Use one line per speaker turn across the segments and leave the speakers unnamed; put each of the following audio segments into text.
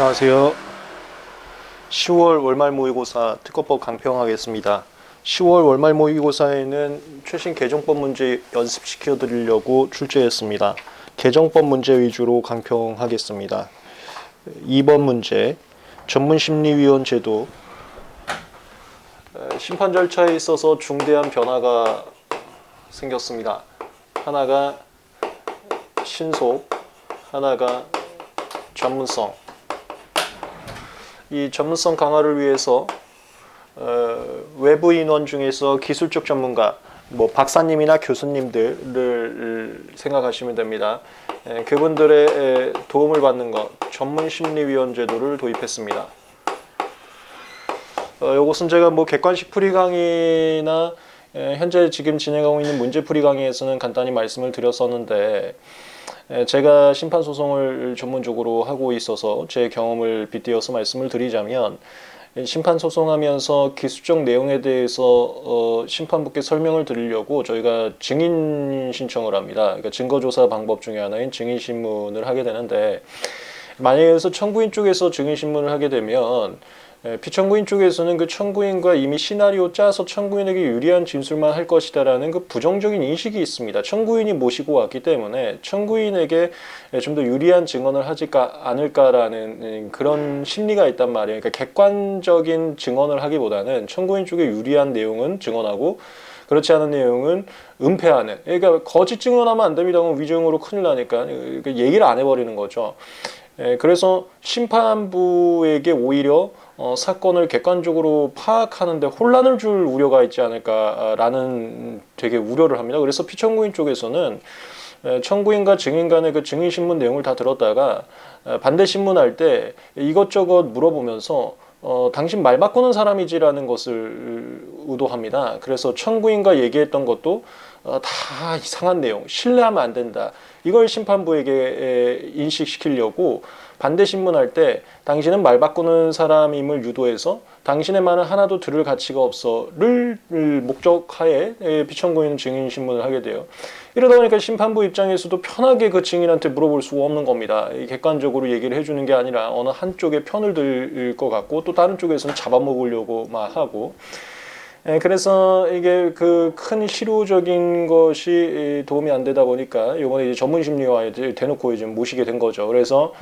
안녕하세요. 10월 월말 모의고사 특허법 강평하겠습니다. 10월 월말 모의고사에는 최신 개정법 문제 연습시켜 드리려고 출제했습니다. 개정법 문제 위주로 강평하겠습니다. 2번 문제, 전문심리위원 제도. 심판 절차에 있어서 중대한 변화가 생겼습니다. 하나가 신속, 하나가 전문성. 이 전문성 강화를 위해서 외부 인원 중에서 기술적 전문가, 박사님이나 교수님들을 생각하시면 됩니다. 그분들의 도움을 받는 것, 전문심리위원 제도를 도입했습니다. 이것은 제가 객관식 풀이 강의나 현재 지금 진행하고 있는 문제 풀이 강의에서는 간단히 말씀을 드렸었는데, 제가 심판소송을 전문적으로 하고 있어서 제 경험을 빗대어서 말씀을 드리자면, 심판소송하면서 기술적 내용에 대해서 심판부께 설명을 드리려고 저희가 증인 신청을 합니다. 그러니까 증거조사 방법 중에 하나인 증인신문을 하게 되는데, 만약에 청구인 쪽에서 증인신문을 하게 되면 피청구인 쪽에서는 그 청구인과 이미 시나리오 짜서 청구인에게 유리한 진술만 할 것이다라는 그 부정적인 인식이 있습니다. 청구인이 모시고 왔기 때문에 청구인에게 좀 더 유리한 증언을 하지 않을까라는 그런 심리가 있단 말이에요. 그러니까 객관적인 증언을 하기보다는 청구인 쪽에 유리한 내용은 증언하고 그렇지 않은 내용은 은폐하는. 그러니까 거짓 증언하면 안 됩니다. 그럼 위증으로 큰일 나니까 얘기를 안 해버리는 거죠. 그래서 심판부에게 오히려 사건을 객관적으로 파악하는데 혼란을 줄 우려가 있지 않을까라는 되게 우려를 합니다. 그래서 피청구인 쪽에서는 청구인과 증인 간의 그 증인신문 내용을 다 들었다가 반대 신문할 때 이것저것 물어보면서 당신 말 바꾸는 사람이지라는 것을 의도합니다. 그래서 청구인과 얘기했던 것도 다 이상한 내용, 신뢰하면 안 된다. 이걸 심판부에게 인식시키려고 반대 신문할 때 당신은 말 바꾸는 사람임을 유도해서 당신의 말은 하나도 들을 가치가 없어를 목적하에 피청구인은 증인 신문을 하게 돼요. 이러다 보니까 심판부 입장에서도 편하게 그 증인한테 물어볼 수가 없는 겁니다. 객관적으로 얘기를 해주는 게 아니라 어느 한쪽에 편을 들 것 같고 또 다른 쪽에서는 잡아먹으려고 막 하고. 그래서 이게 그 큰 실효적인 것이 도움이 안 되다 보니까 이번에 이제 전문심리와에 대놓고 이제 모시게 된 거죠. 그래서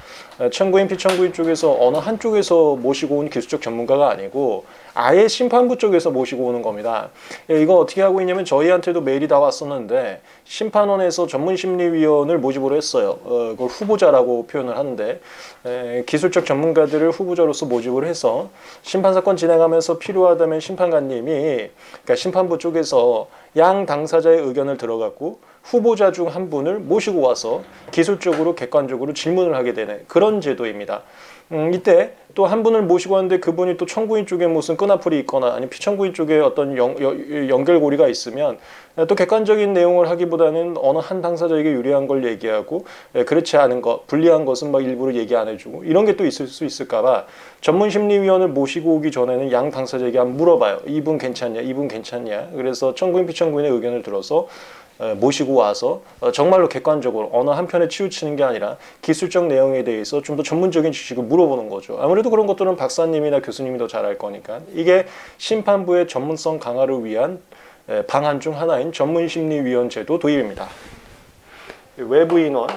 청구인, 피청구인 쪽에서 어느 한쪽에서 모시고 온 기술적 전문가가 아니고 아예 심판부 쪽에서 모시고 오는 겁니다. 이거 어떻게 하고 있냐면 저희한테도 메일이 다 왔었는데 심판원에서 전문심리위원을 모집으로 했어요. 그걸 후보자라고 표현을 하는데 기술적 전문가들을 후보자로서 모집을 해서 심판사건 진행하면서 필요하다면 심판관님이 그러니까 심판부 쪽에서 양 당사자의 의견을 들어갖고 후보자 중 한 분을 모시고 와서 기술적으로 객관적으로 질문을 하게 되는 그런 제도입니다. 이때 또 한 분을 모시고 왔는데 그분이 또 청구인 쪽에 무슨 끈앞풀이 있거나 아니면 피청구인 쪽에 어떤 연결고리가 있으면 또 객관적인 내용을 하기보다는 어느 한 당사자에게 유리한 걸 얘기하고 그렇지 않은 것, 불리한 것은 막 일부러 얘기 안 해주고 이런 게 또 있을 수 있을까봐 전문심리위원을 모시고 오기 전에는 양 당사자에게 한번 물어봐요. 이분 괜찮냐, 이분 괜찮냐. 그래서 청구인, 피청구인의 의견을 들어서 모시고 와서 정말로 객관적으로 어느 한편에 치우치는 게 아니라 기술적 내용에 대해서 좀 더 전문적인 지식을 물어보는 거죠. 아무래도 그런 것들은 박사님이나 교수님이 더 잘 알 거니까. 이게 심판부의 전문성 강화를 위한 방안 중 하나인 전문심리위원 제도 도입입니다. 외부 인원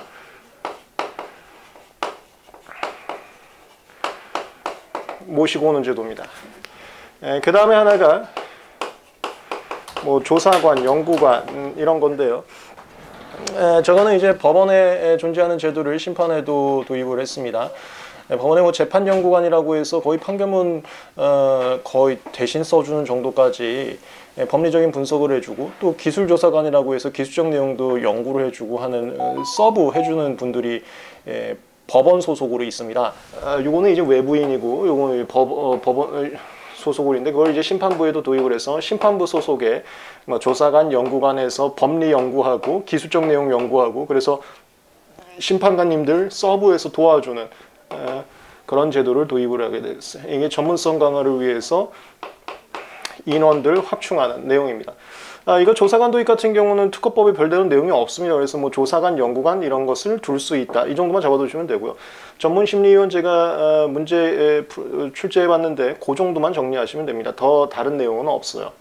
모시고 오는 제도입니다. 그 다음에 하나가 조사관, 연구관 이런 건데요. 저거는 이제 법원에 존재하는 제도를 심판에도 도입을 했습니다. 법원에 재판연구관이라고 해서 거의 판결문 거의 대신 써주는 정도까지 법리적인 분석을 해주고 또 기술조사관이라고 해서 기술적 내용도 연구를 해주고 하는 서브 해주는 분들이 법원 소속으로 있습니다. 요거는 이제 외부인이고 요거는 법원 소속으로 있는데 그걸 이제 심판부에도 도입을 해서 심판부 소속의 조사관, 연구관에서 법리 연구하고 기술적 내용 연구하고 그래서 심판관님들 서브에서 도와주는 그런 제도를 도입을 하게 됐어요. 이게 전문성 강화를 위해서 인원들 확충하는 내용입니다. 이거 조사관 도입 같은 경우는 특허법에 별다른 내용이 없습니다. 그래서 뭐 조사관, 연구관 이런 것을 둘 수 있다. 이 정도만 잡아두시면 되고요. 전문심리위원 제가 문제 출제해봤는데 그 정도만 정리하시면 됩니다. 더 다른 내용은 없어요.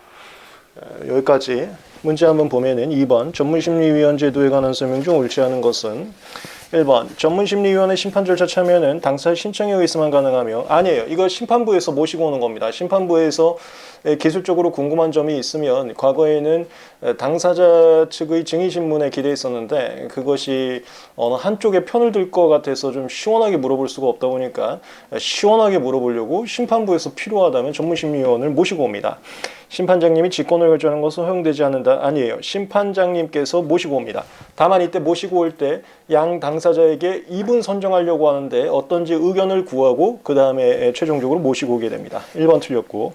여기까지. 문제 한번 보면은 2번 전문심리위원 제도에 관한 설명 중 옳지 않은 것은 1번 전문심리위원회 심판 절차 참여는 당사자 신청에 의해서만 가능하며 아니에요. 이거 심판부에서 모시고 오는 겁니다. 심판부에서 기술적으로 궁금한 점이 있으면 과거에는 당사자 측의 증인신문에 기대했었는데 그것이 어느 한쪽의 편을 들 것 같아서 좀 시원하게 물어볼 수가 없다 보니까 시원하게 물어보려고 심판부에서 필요하다면 전문심리위원을 모시고 옵니다. 심판장님이 직권을 결정하는 것은 허용되지 않는다. 아니에요. 심판장님께서 모시고 옵니다. 다만 이때 모시고 올 때 양 당사자에게 이분 선정하려고 하는데 어떤지 의견을 구하고 그 다음에 최종적으로 모시고 오게 됩니다. 1번 틀렸고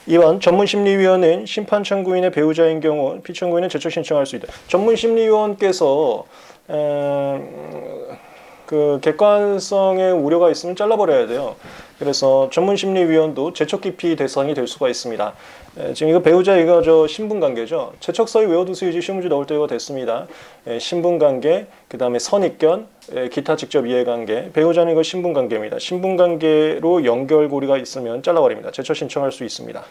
2번 전문심리위원은 심판 청구인의 배우자인 경우 피청구인은 제청 신청할 수 있다. 전문심리위원께서 그 객관성에 우려가 있으면 잘라버려야 돼요. 그래서 전문심리위원도 제척 기피 대상이 될 수가 있습니다. 지금 이거 배우자 이거 저 신분관계죠. 제척서에 외워두세요. 이제 시험 문제 나올 때가 됐습니다. 신분관계, 그 다음에 선입견, 기타 직접 이해관계. 배우자는 이거 신분관계입니다. 신분관계로 연결고리가 있으면 잘라버립니다. 제척 신청할 수 있습니다.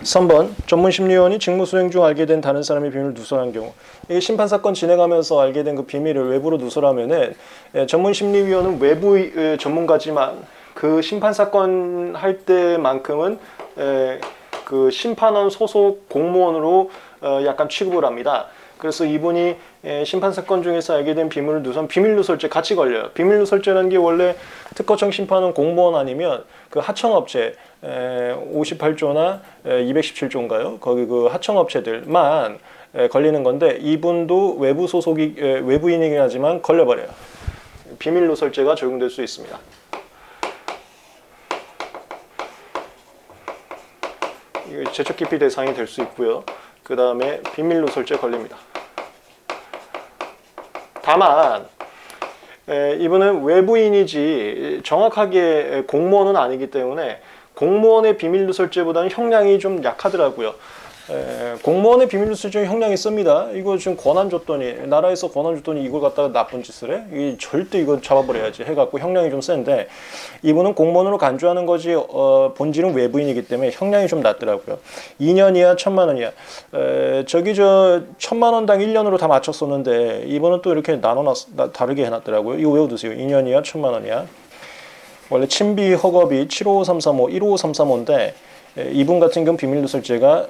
3번 전문심리위원이 직무수행 중 알게 된 다른 사람의 비밀을 누설한 경우 이게 심판사건 진행하면서 알게 된 그 비밀을 외부로 누설하면은 전문심리위원은 외부 전문가지만 그 심판사건 할 때만큼은 그 심판원 소속 공무원으로 약간 취급을 합니다. 그래서 이분이 심판사건 중에서 알게 된 비밀을 누설, 비밀누설죄 같이 걸려요. 비밀누설죄라는 게 원래 특허청 심판원 공무원 아니면 그 하청업체 58조나 217조인가요? 거기 그 하청업체들만 걸리는 건데 이분도 외부 소속이 외부인이긴 하지만 걸려버려요. 비밀누설죄가 적용될 수 있습니다. 이거 제척 기피 대상이 될 수 있고요. 그 다음에 비밀누설죄 걸립니다. 다만 이분은 외부인이지 정확하게 공무원은 아니기 때문에 공무원의 비밀누설죄보다는 형량이 좀 약하더라고요. 공무원의 비밀누설죄 형량이 씁니다. 이거 지금 권한 줬더니 나라에서 권한 줬더니 이걸 갖다가 나쁜 짓을 해? 이 절대 이거 잡아버려야지 해갖고 형량이 좀 센데 이분은 공무원으로 간주하는 거지 본질은 외부인이기 때문에 형량이 좀 낮더라고요. 2년 이하 1,000만 원 이하. 저기 저 1,000만 원당 1년으로 다 맞췄었는데 이번은 또 이렇게 다르게 해놨더라고요. 이거 외워두세요. 2년 이하 1,000만 원 이하. 원래 친비 허겁이 755335, 15335인데 이분 같은 경우 비밀누설죄가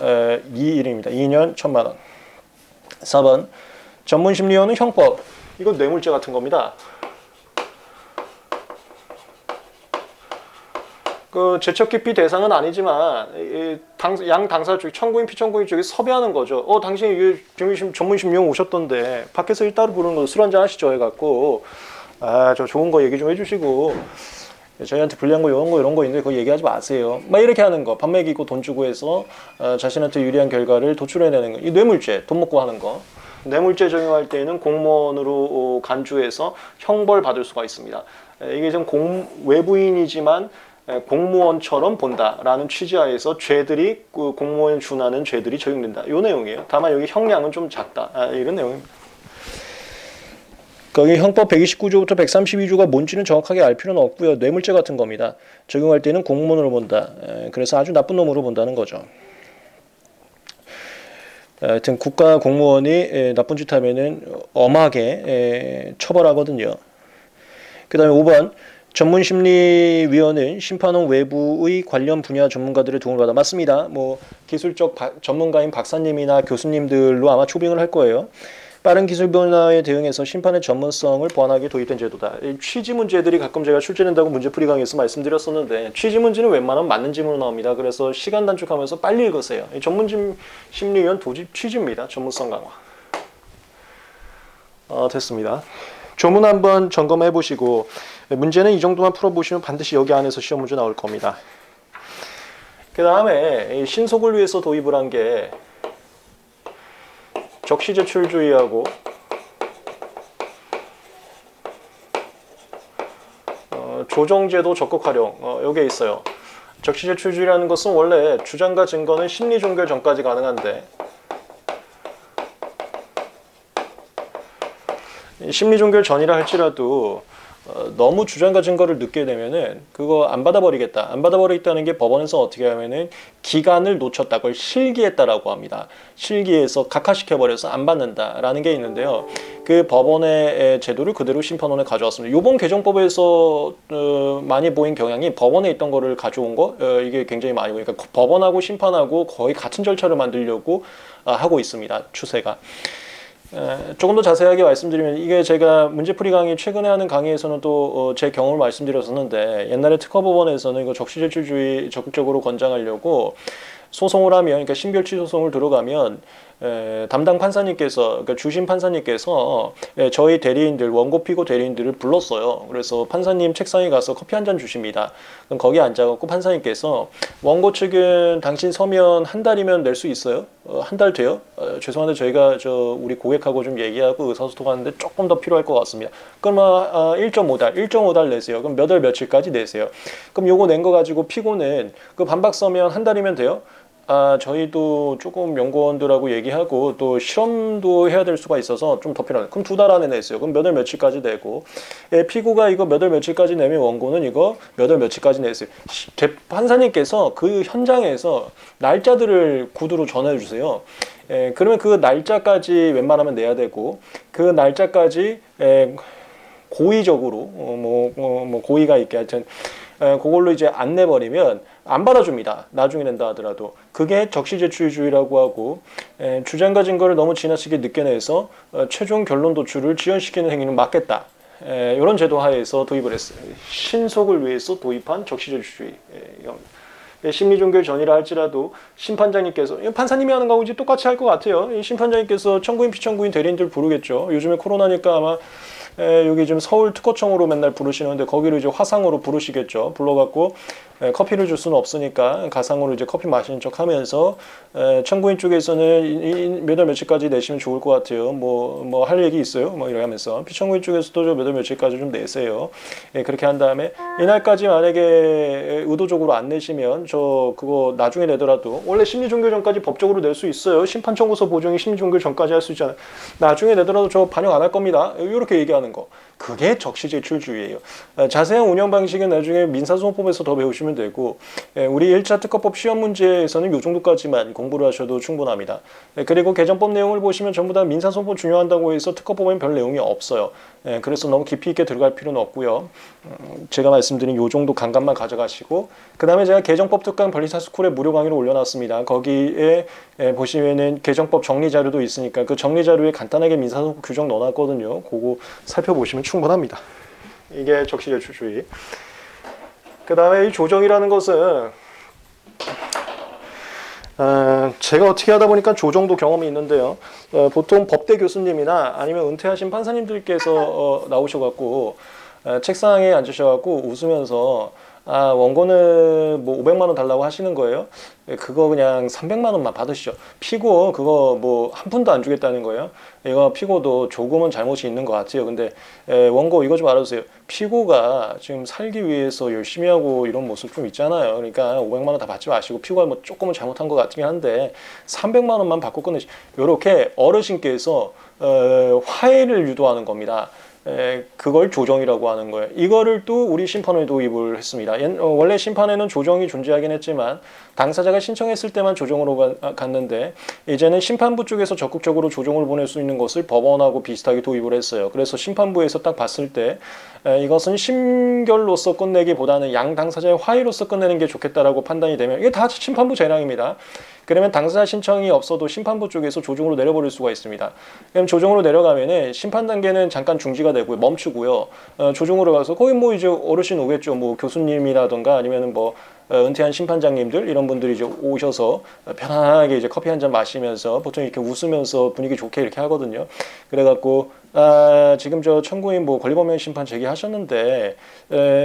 2일입니다. 2년 1,000만 원. 4번 전문심리원은 형법. 이건 뇌물죄 같은 겁니다. 그 제척 기피 대상은 아니지만 양 당사자 쪽 청구인 피청구인 쪽이 섭외하는 거죠. 당신이 전문심리원 오셨던데 밖에서 일따로 부르는 거 술 한잔 하시죠 해갖고 저 좋은 거 얘기 좀 해주시고 저희한테 불리한 거 이런 거 있는데 그거 얘기하지 마세요. 막 이렇게 하는 거. 밥 먹이고 돈 주고 해서 자신한테 유리한 결과를 도출해내는 거. 이 뇌물죄, 돈 먹고 하는 거. 뇌물죄 적용할 때에는 공무원으로 간주해서 형벌 받을 수가 있습니다. 이게 좀 외부인이지만 공무원처럼 본다라는 취지하에서 죄들이 공무원에 준하는 죄들이 적용된다. 이 내용이에요. 다만 여기 형량은 좀 작다. 이런 내용입니다. 거기 형법 129조부터 132조가 뭔지는 정확하게 알 필요는 없고요. 뇌물죄 같은 겁니다. 적용할 때는 공무원으로 본다. 그래서 아주 나쁜 놈으로 본다는 거죠. 하여튼 국가 공무원이 나쁜 짓 하면은 엄하게 처벌하거든요. 그 다음에 5번 전문심리위원은 심판원 외부의 관련 분야 전문가들의 도움을 받아. 맞습니다. 뭐 기술적 전문가인 박사님이나 교수님들로 아마 초빙을 할 거예요. 빠른 기술 변화에 대응해서 심판의 전문성을 보완하게 도입된 제도다. 취지 문제들이 가끔 제가 출제된다고 문제풀이 강의에서 말씀드렸었는데 취지 문제는 웬만하면 맞는 질문으로 나옵니다. 그래서 시간 단축하면서 빨리 읽으세요. 전문심리위원 도집 취지입니다. 전문성 강화. 됐습니다. 조문 한번 점검해 보시고 문제는 이 정도만 풀어보시면 반드시 여기 안에서 시험 문제 나올 겁니다. 그 다음에 신속을 위해서 도입을 한 게 적시제출주의하고 조정제도 적극 활용 여기에 있어요. 적시제출주의라는 것은 원래 주장과 증거는 심리 종결 전까지 가능한데 심리 종결 전이라 할지라도 너무 주장과 증거를 늦게 되면은 그거 안 받아버리겠다. 안 받아버리겠다는 게 법원에서 어떻게 하면은 기간을 놓쳤다. 그걸 실기했다라고 합니다. 실기해서 각하시켜버려서 안 받는다라는 게 있는데요. 그 법원의 제도를 그대로 심판원에 가져왔습니다. 이번 개정법에서 많이 보인 경향이 법원에 있던 거를 가져온 거 이게 굉장히 많이 보니까 법원하고 심판하고 거의 같은 절차를 만들려고 하고 있습니다. 추세가. 조금 더 자세하게 말씀드리면 이게 제가 문제풀이 강의 최근에 하는 강의에서는 또 제 경험을 말씀드렸었는데 옛날에 특허법원에서는 이거 적시제출주의 적극적으로 권장하려고 소송을 하면 그러니까 신결치 소송을 들어가면 담당 판사님께서 그러니까 주심 판사님께서 저희 대리인들 원고 피고 대리인들을 불렀어요. 그래서 판사님 책상에 가서 커피 한 잔 주십니다. 그럼 거기 앉아갖고 판사님께서 원고 측은 당신 서면 한 달이면 낼 수 있어요? 한 달 돼요? 죄송한데 저희가 우리 고객하고 좀 얘기하고 의사소통하는데 조금 더 필요할 것 같습니다. 그러면 1.5달 내세요. 그럼 몇 월 며칠까지 내세요. 그럼 요거 낸 거 가지고 피고는 그 반박 서면 한 달이면 돼요? 저희도 조금 연구원들하고 얘기하고 또 실험도 해야 될 수가 있어서 좀 더 필요하네. 그럼 2달 안에 냈어요. 그럼 몇 월 며칠까지 내고 피고가 이거 몇 월 며칠까지 내면 원고는 이거 몇 월 며칠까지 냈어요. 판사님께서 그 현장에서 날짜들을 구두로 전해주세요. 그러면 그 날짜까지 웬만하면 내야 되고 그 날짜까지 고의적으로 뭐 고의가 있게 하여튼 그걸로 이제 안 내버리면 안 받아줍니다. 나중에 낸다 하더라도. 그게 적시제출주의라고 하고 주장과 증거를 너무 지나치게 늦게 내서 최종 결론 도출을 지연시키는 행위는 막겠다. 이런 제도 하에서 도입을 했어요. 신속을 위해서 도입한 적시제출주의. 심리종결 전이라 할지라도 심판장님께서 판사님이 하는 거하고 이제 똑같이 할 것 같아요. 이 심판장님께서 청구인 피청구인 대리인들 부르겠죠. 요즘에 코로나니까 아마 여기 지금 서울 특허청으로 맨날 부르시는데 거기를 이제 화상으로 부르시겠죠. 불러갖고 커피를 줄 수는 없으니까 가상으로 이제 커피 마시는 척 하면서 청구인 쪽에서는 몇 월 며칠까지 내시면 좋을 것 같아요. 뭐 할 얘기 있어요? 뭐 이렇게 하면서 피청구인 쪽에서도 몇 월 며칠까지 좀 내세요. 그렇게 한 다음에 이날까지 만약에 의도적으로 안 내시면 저 그거 나중에 내더라도 원래 심리종결 전까지 법적으로 낼 수 있어요. 심판청구서 보정이 심리종결 전까지 할 수 있잖아요. 나중에 내더라도 저 반영 안 할 겁니다. 이렇게 얘기하는 거. 그게 적시제출주의예요. 자세한 운영 방식은 나중에 민사소송법에서 더 배우시면 되고 우리 1차 특허법 시험 문제에서는 이 정도까지만 공부를 하셔도 충분합니다. 그리고 개정법 내용을 보시면 전부 다 민사소송법 중요한다고 해서 특허법에는 별 내용이 없어요. 그래서 너무 깊이 있게 들어갈 필요는 없고요. 제가 말씀드린 이 정도 감각만 가져가시고 그 다음에 제가 개정법 특강 변리사스쿨에 무료 강의를 올려놨습니다. 거기에 보시면은 개정법 정리 자료도 있으니까 그 정리 자료에 간단하게 민사소송 규정 넣어놨거든요. 그거 살펴보시면 충분합니다. 이게 적시제출주의. 그 다음에 이 조정이라는 것은 제가 어떻게 하다 보니까 조정도 경험이 있는데요. 보통 법대 교수님이나 아니면 은퇴하신 판사님들께서 나오셔갖고 책상에 앉으셔갖고 웃으면서 원고는 뭐 500만 원 달라고 하시는 거예요. 그거 그냥 300만 원만 받으시죠. 피고 그거 뭐 한 푼도 안 주겠다는 거예요. 이거 피고도 조금은 잘못이 있는 것 같아요. 근데 원고 이거 좀 알아주세요. 피고가 지금 살기 위해서 열심히 하고 이런 모습 좀 있잖아요. 그러니까 500만 원 다 받지 마시고 피고가 뭐 조금은 잘못한 것 같긴 한데 300만 원만 받고 끝내시. 이렇게 어르신께서 화해를 유도하는 겁니다. 그걸 조정이라고 하는 거예요. 이거를 또 우리 심판에 도입을 했습니다. 원래 심판에는 조정이 존재하긴 했지만 당사자가 신청했을 때만 조정으로 갔는데 이제는 심판부 쪽에서 적극적으로 조정을 보낼 수 있는 것을 법원하고 비슷하게 도입을 했어요. 그래서 심판부에서 딱 봤을 때 이것은 심결로서 끝내기보다는 양 당사자의 화해로서 끝내는 게 좋겠다라고 판단이 되면 이게 다 심판부 재량입니다. 그러면 당사자 신청이 없어도 심판부 쪽에서 조정으로 내려버릴 수가 있습니다. 그럼 조정으로 내려가면은 심판 단계는 잠깐 중지가 되고요, 멈추고요. 조정으로 가서 거기 뭐 이제 어르신 오겠죠, 뭐 교수님이라던가 아니면은 뭐 은퇴한 심판장님들 이런 분들이 이제 오셔서 편안하게 이제 커피 한 잔 마시면서 보통 이렇게 웃으면서 분위기 좋게 이렇게 하거든요. 그래갖고 지금 저 청구인 뭐 권리범행 심판 제기하셨는데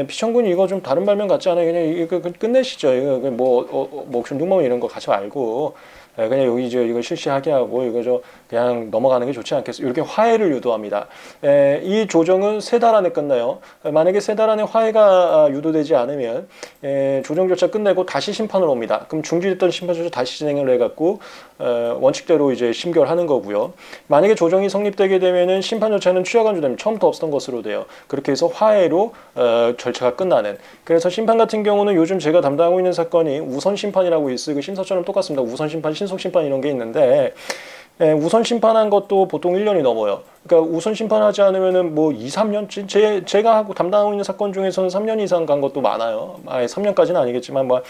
피청구인 이거 좀 다른 발명 같지 않아요? 그냥 이거 끝내시죠. 이거 뭐 옥션 둥멍 이런 거 가지 말고 그냥 여기 이거 실시하게 하고 이거 그냥 넘어가는 게 좋지 않겠어. 이렇게 화해를 유도합니다. 이 조정은 3달 안에 끝나요. 만약에 3달 안에 화해가 유도되지 않으면 조정 절차 끝내고 다시 심판으로 옵니다. 그럼 중지됐던 심판 절차 다시 진행을 해갖고 원칙대로 이제 심결하는 거고요. 만약에 조정이 성립되게 되면은 심판 절차는 취하간주됩니다. 처음부터 없었던 것으로 돼요. 그렇게 해서 화해로 절차가 끝나는. 그래서 심판 같은 경우는 요즘 제가 담당하고 있는 사건이 우선 심판이라고 있어요. 그 심사처럼 똑같습니다. 우선 심판, 신속 심판 이런 게 있는데 우선 심판한 것도 보통 1년이 넘어요. 그러니까 우선 심판하지 않으면은 뭐 2, 3년? 제가 하고 담당하고 있는 사건 중에서는 3년 이상 간 것도 많아요. 3년까지는 아니겠지만 뭐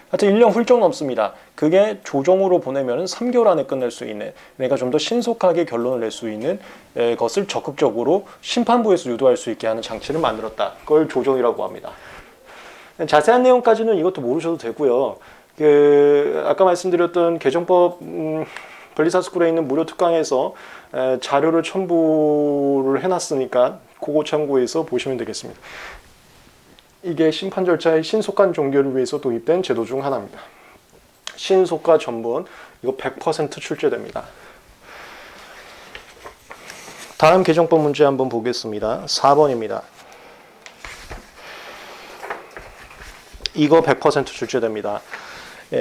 하여튼 1년 훌쩍 넘습니다. 그게 조정으로 보내면은 3개월 안에 끝낼 수 있는, 내가 좀 더 신속하게 결론을 낼 수 있는 것을 적극적으로 심판부에서 유도할 수 있게 하는 장치를 만들었다. 그걸 조정이라고 합니다. 자세한 내용까지는 이것도 모르셔도 되고요. 아까 말씀드렸던 개정법 변리사스쿨에 있는 무료 특강에서 자료를 첨부를 해놨으니까 그거 참고해서 보시면 되겠습니다. 이게 심판 절차의 신속한 종결을 위해서 도입된 제도 중 하나입니다. 신속과 전분, 이거 100% 출제됩니다. 다음 개정법 문제 한번 보겠습니다. 4번입니다. 이거 100% 출제됩니다.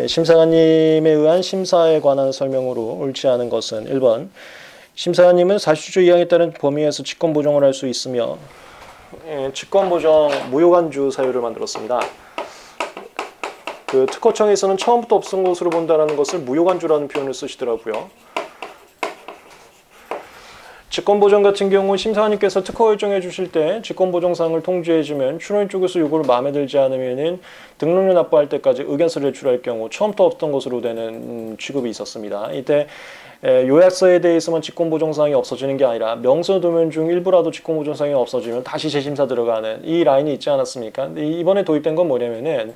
심사관님에 의한 심사에 관한 설명으로 옳지 않은 것은 1번 심사관님은 40조 이항에 따른 범위에서 직권보정을 할 수 있으며 직권보정 무효간주 사유를 만들었습니다. 그 특허청에서는 처음부터 없었던 것으로 본다는 것을 무효간주라는 표현을 쓰시더라고요. 직권보정 같은 경우 심사관님께서 특허 결정해 주실 때 직권보정사항을 통지해 주면 출원인 쪽에서 요거를 마음에 들지 않으면은 등록료 납부할 때까지 의견서를 제출할 경우 처음부터 없던 것으로 되는 취급이 있었습니다. 이때 요약서에 대해서만 직권보정사항이 없어지는 게 아니라 명서도면 중 일부라도 직권보정사항이 없어지면 다시 재심사 들어가는 이 라인이 있지 않았습니까? 근데 이번에 도입된 건 뭐냐면은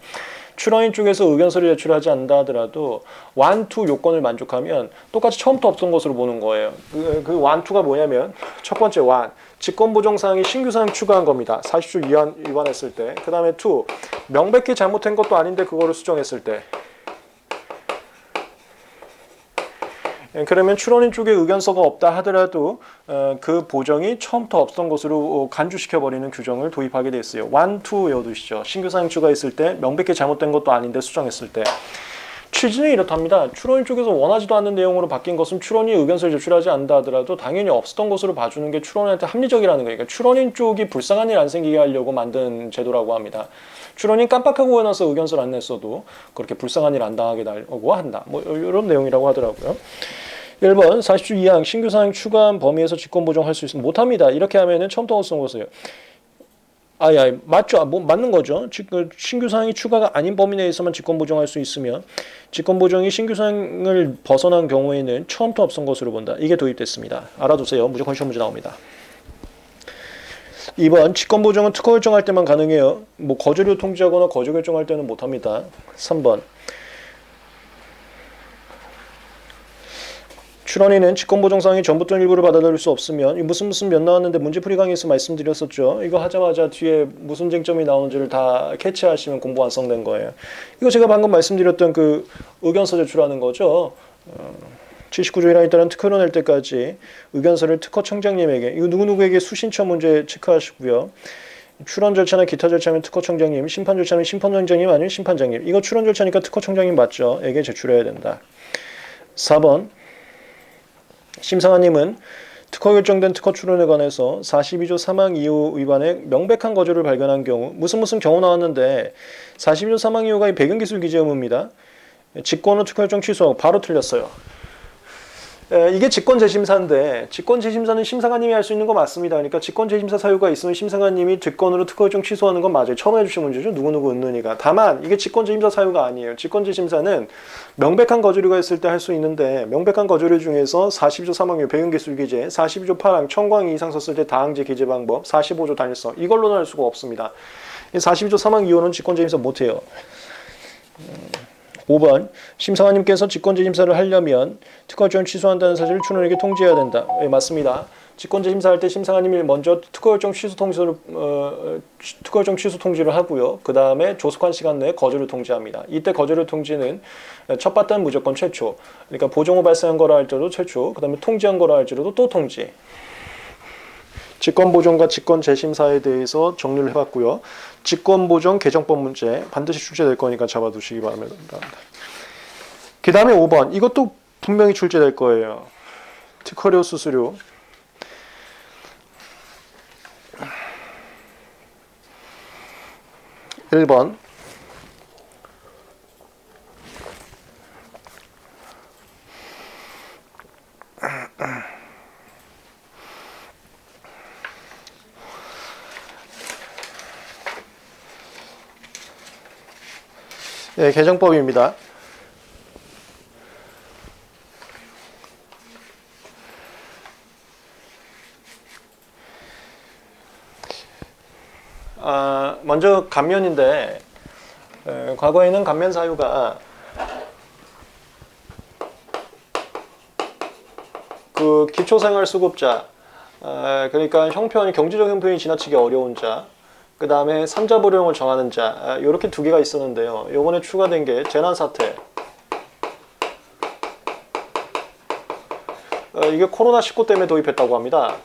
출원인 쪽에서 의견서를 제출하지 않는다 하더라도 완투 요건을 만족하면 똑같이 처음부터 없던 것으로 보는 거예요. 그 완투가 뭐냐면 첫 번째 완, 직권보정사항이 신규사항 추가한 겁니다. 40조 이하 위반했을 때. 그 다음에 투, 명백히 잘못된 것도 아닌데 그거를 수정했을 때. 그러면 출원인 쪽에 의견서가 없다 하더라도 그 보정이 처음부터 없던 것으로 간주시켜버리는 규정을 도입하게 됐어요. 1, 2 외워두시죠. 신규사항 추가했을 때 명백히 잘못된 것도 아닌데 수정했을 때. 취지는 이렇답니다. 출원인 쪽에서 원하지도 않는 내용으로 바뀐 것은 출원이 의견서를 제출하지 않는다 하더라도 당연히 없었던 것으로 봐주는 게 출원인한테 합리적이라는 거예요. 그러니까 출원인 쪽이 불쌍한 일 안 생기게 하려고 만든 제도라고 합니다. 출원인 깜빡하고 해놔서 의견서를 안 냈어도 그렇게 불쌍한 일 안 당하게 하려고 한다. 뭐 이런 내용이라고 하더라고요. 1번 40조 이항 신규사항 추가한 범위에서 직권보정할 수 있으면 못합니다. 이렇게 하면은 처음부터 쓴 것이에요. 맞죠. 맞는 거죠. 신규사항이 추가가 아닌 범위 내에서만 직권보정할 수 있으면 직권보정이 신규사항을 벗어난 경우에는 처음부터 없던 것으로 본다. 이게 도입됐습니다. 알아두세요. 무조건 시험 문제 나옵니다. 2번 직권보정은 특허 결정할 때만 가능해요. 거주료 통지하거나 거주 결정할 때는 못합니다. 3번 출원인은 직권보정사항이 전부 또는 일부를 받아들일 수 없으면 무슨 몇 나왔는데 문제풀이 강의에서 말씀드렸었죠. 이거 하자마자 뒤에 무슨 쟁점이 나오는지를 다 캐치하시면 공부 완성된 거예요. 이거 제가 방금 말씀드렸던 그 의견서 제출하는 거죠. 79조 1항에 따른 특허를 낼 때까지 의견서를 특허청장님에게, 이거 누구누구에게 수신처 문제 체크하시고요. 출원 절차나 기타 절차면 특허청장님, 심판 절차면 심판청장님 아니면 심판장님. 이거 출원 절차니까 특허청장님 맞죠? 에게 제출해야 된다. 4번 심사관님은 특허 결정된 특허 출원에 관해서 42조 3항 2호 위반의 명백한 거절을 발견한 경우 무슨 경우 나왔는데 42조 3항 2호가 배경기술 기재 의무입니다. 직권 후 특허 결정 취소하고 바로 틀렸어요. 이게 직권재심사인데 직권재심사는 심사관님이 할 수 있는 거 맞습니다. 그러니까 직권재심사 사유가 있으면 심사관님이 직권으로 특허 결정 취소하는 건 맞아요. 처음 해주신 문제죠. 누구누구 은는이가. 다만 이게 직권재심사 사유가 아니에요. 직권재심사는 명백한 거절이가 있을 때 할 수 있는데 명백한 거절의 중에서 42조 3항 배경기술 기재, 42조 8항 청구항 이상 썼을 때 다항제 기재 방법, 45조 단일성 이걸로는 할 수가 없습니다. 42조 3항 2호는 직권재심사 못해요. 5번 심사관님께서 직권재심사를 하려면 특허 결정을 취소한다는 사실을 출원에게 통지해야 된다. 맞습니다. 직권제 심사할 때 심사관님이 먼저 특허 요청 취소 통지를 하고요. 그 다음에 조속한 시간 내에 거절을 통지합니다. 이때 거절을 통지는 첫 받다는 무조건 최초. 그러니까 보정 후 발생한 거라 할지라도 최초. 그 다음에 통지한 거라 할지라도 또 통지. 직권보정과 직권재심사에 대해서 정리를 해봤고요. 직권보정 개정법 문제 반드시 출제될 거니까 잡아두시기 바랍니다. 그 다음에 5번. 이것도 분명히 출제될 거예요. 특허료 수수료. 1번. 네, 개정법입니다. 먼저 감면인데 과거에는 감면 사유가 그 기초생활수급자, 그러니까 형편이 경제적 형편이 지나치게 어려운 자, 그 다음에 산자부령을 정하는 자, 이렇게 두 개가 있었는데요. 요번에 추가된 게 재난사태. 이게 코로나19 때문에 도입했다고 합니다.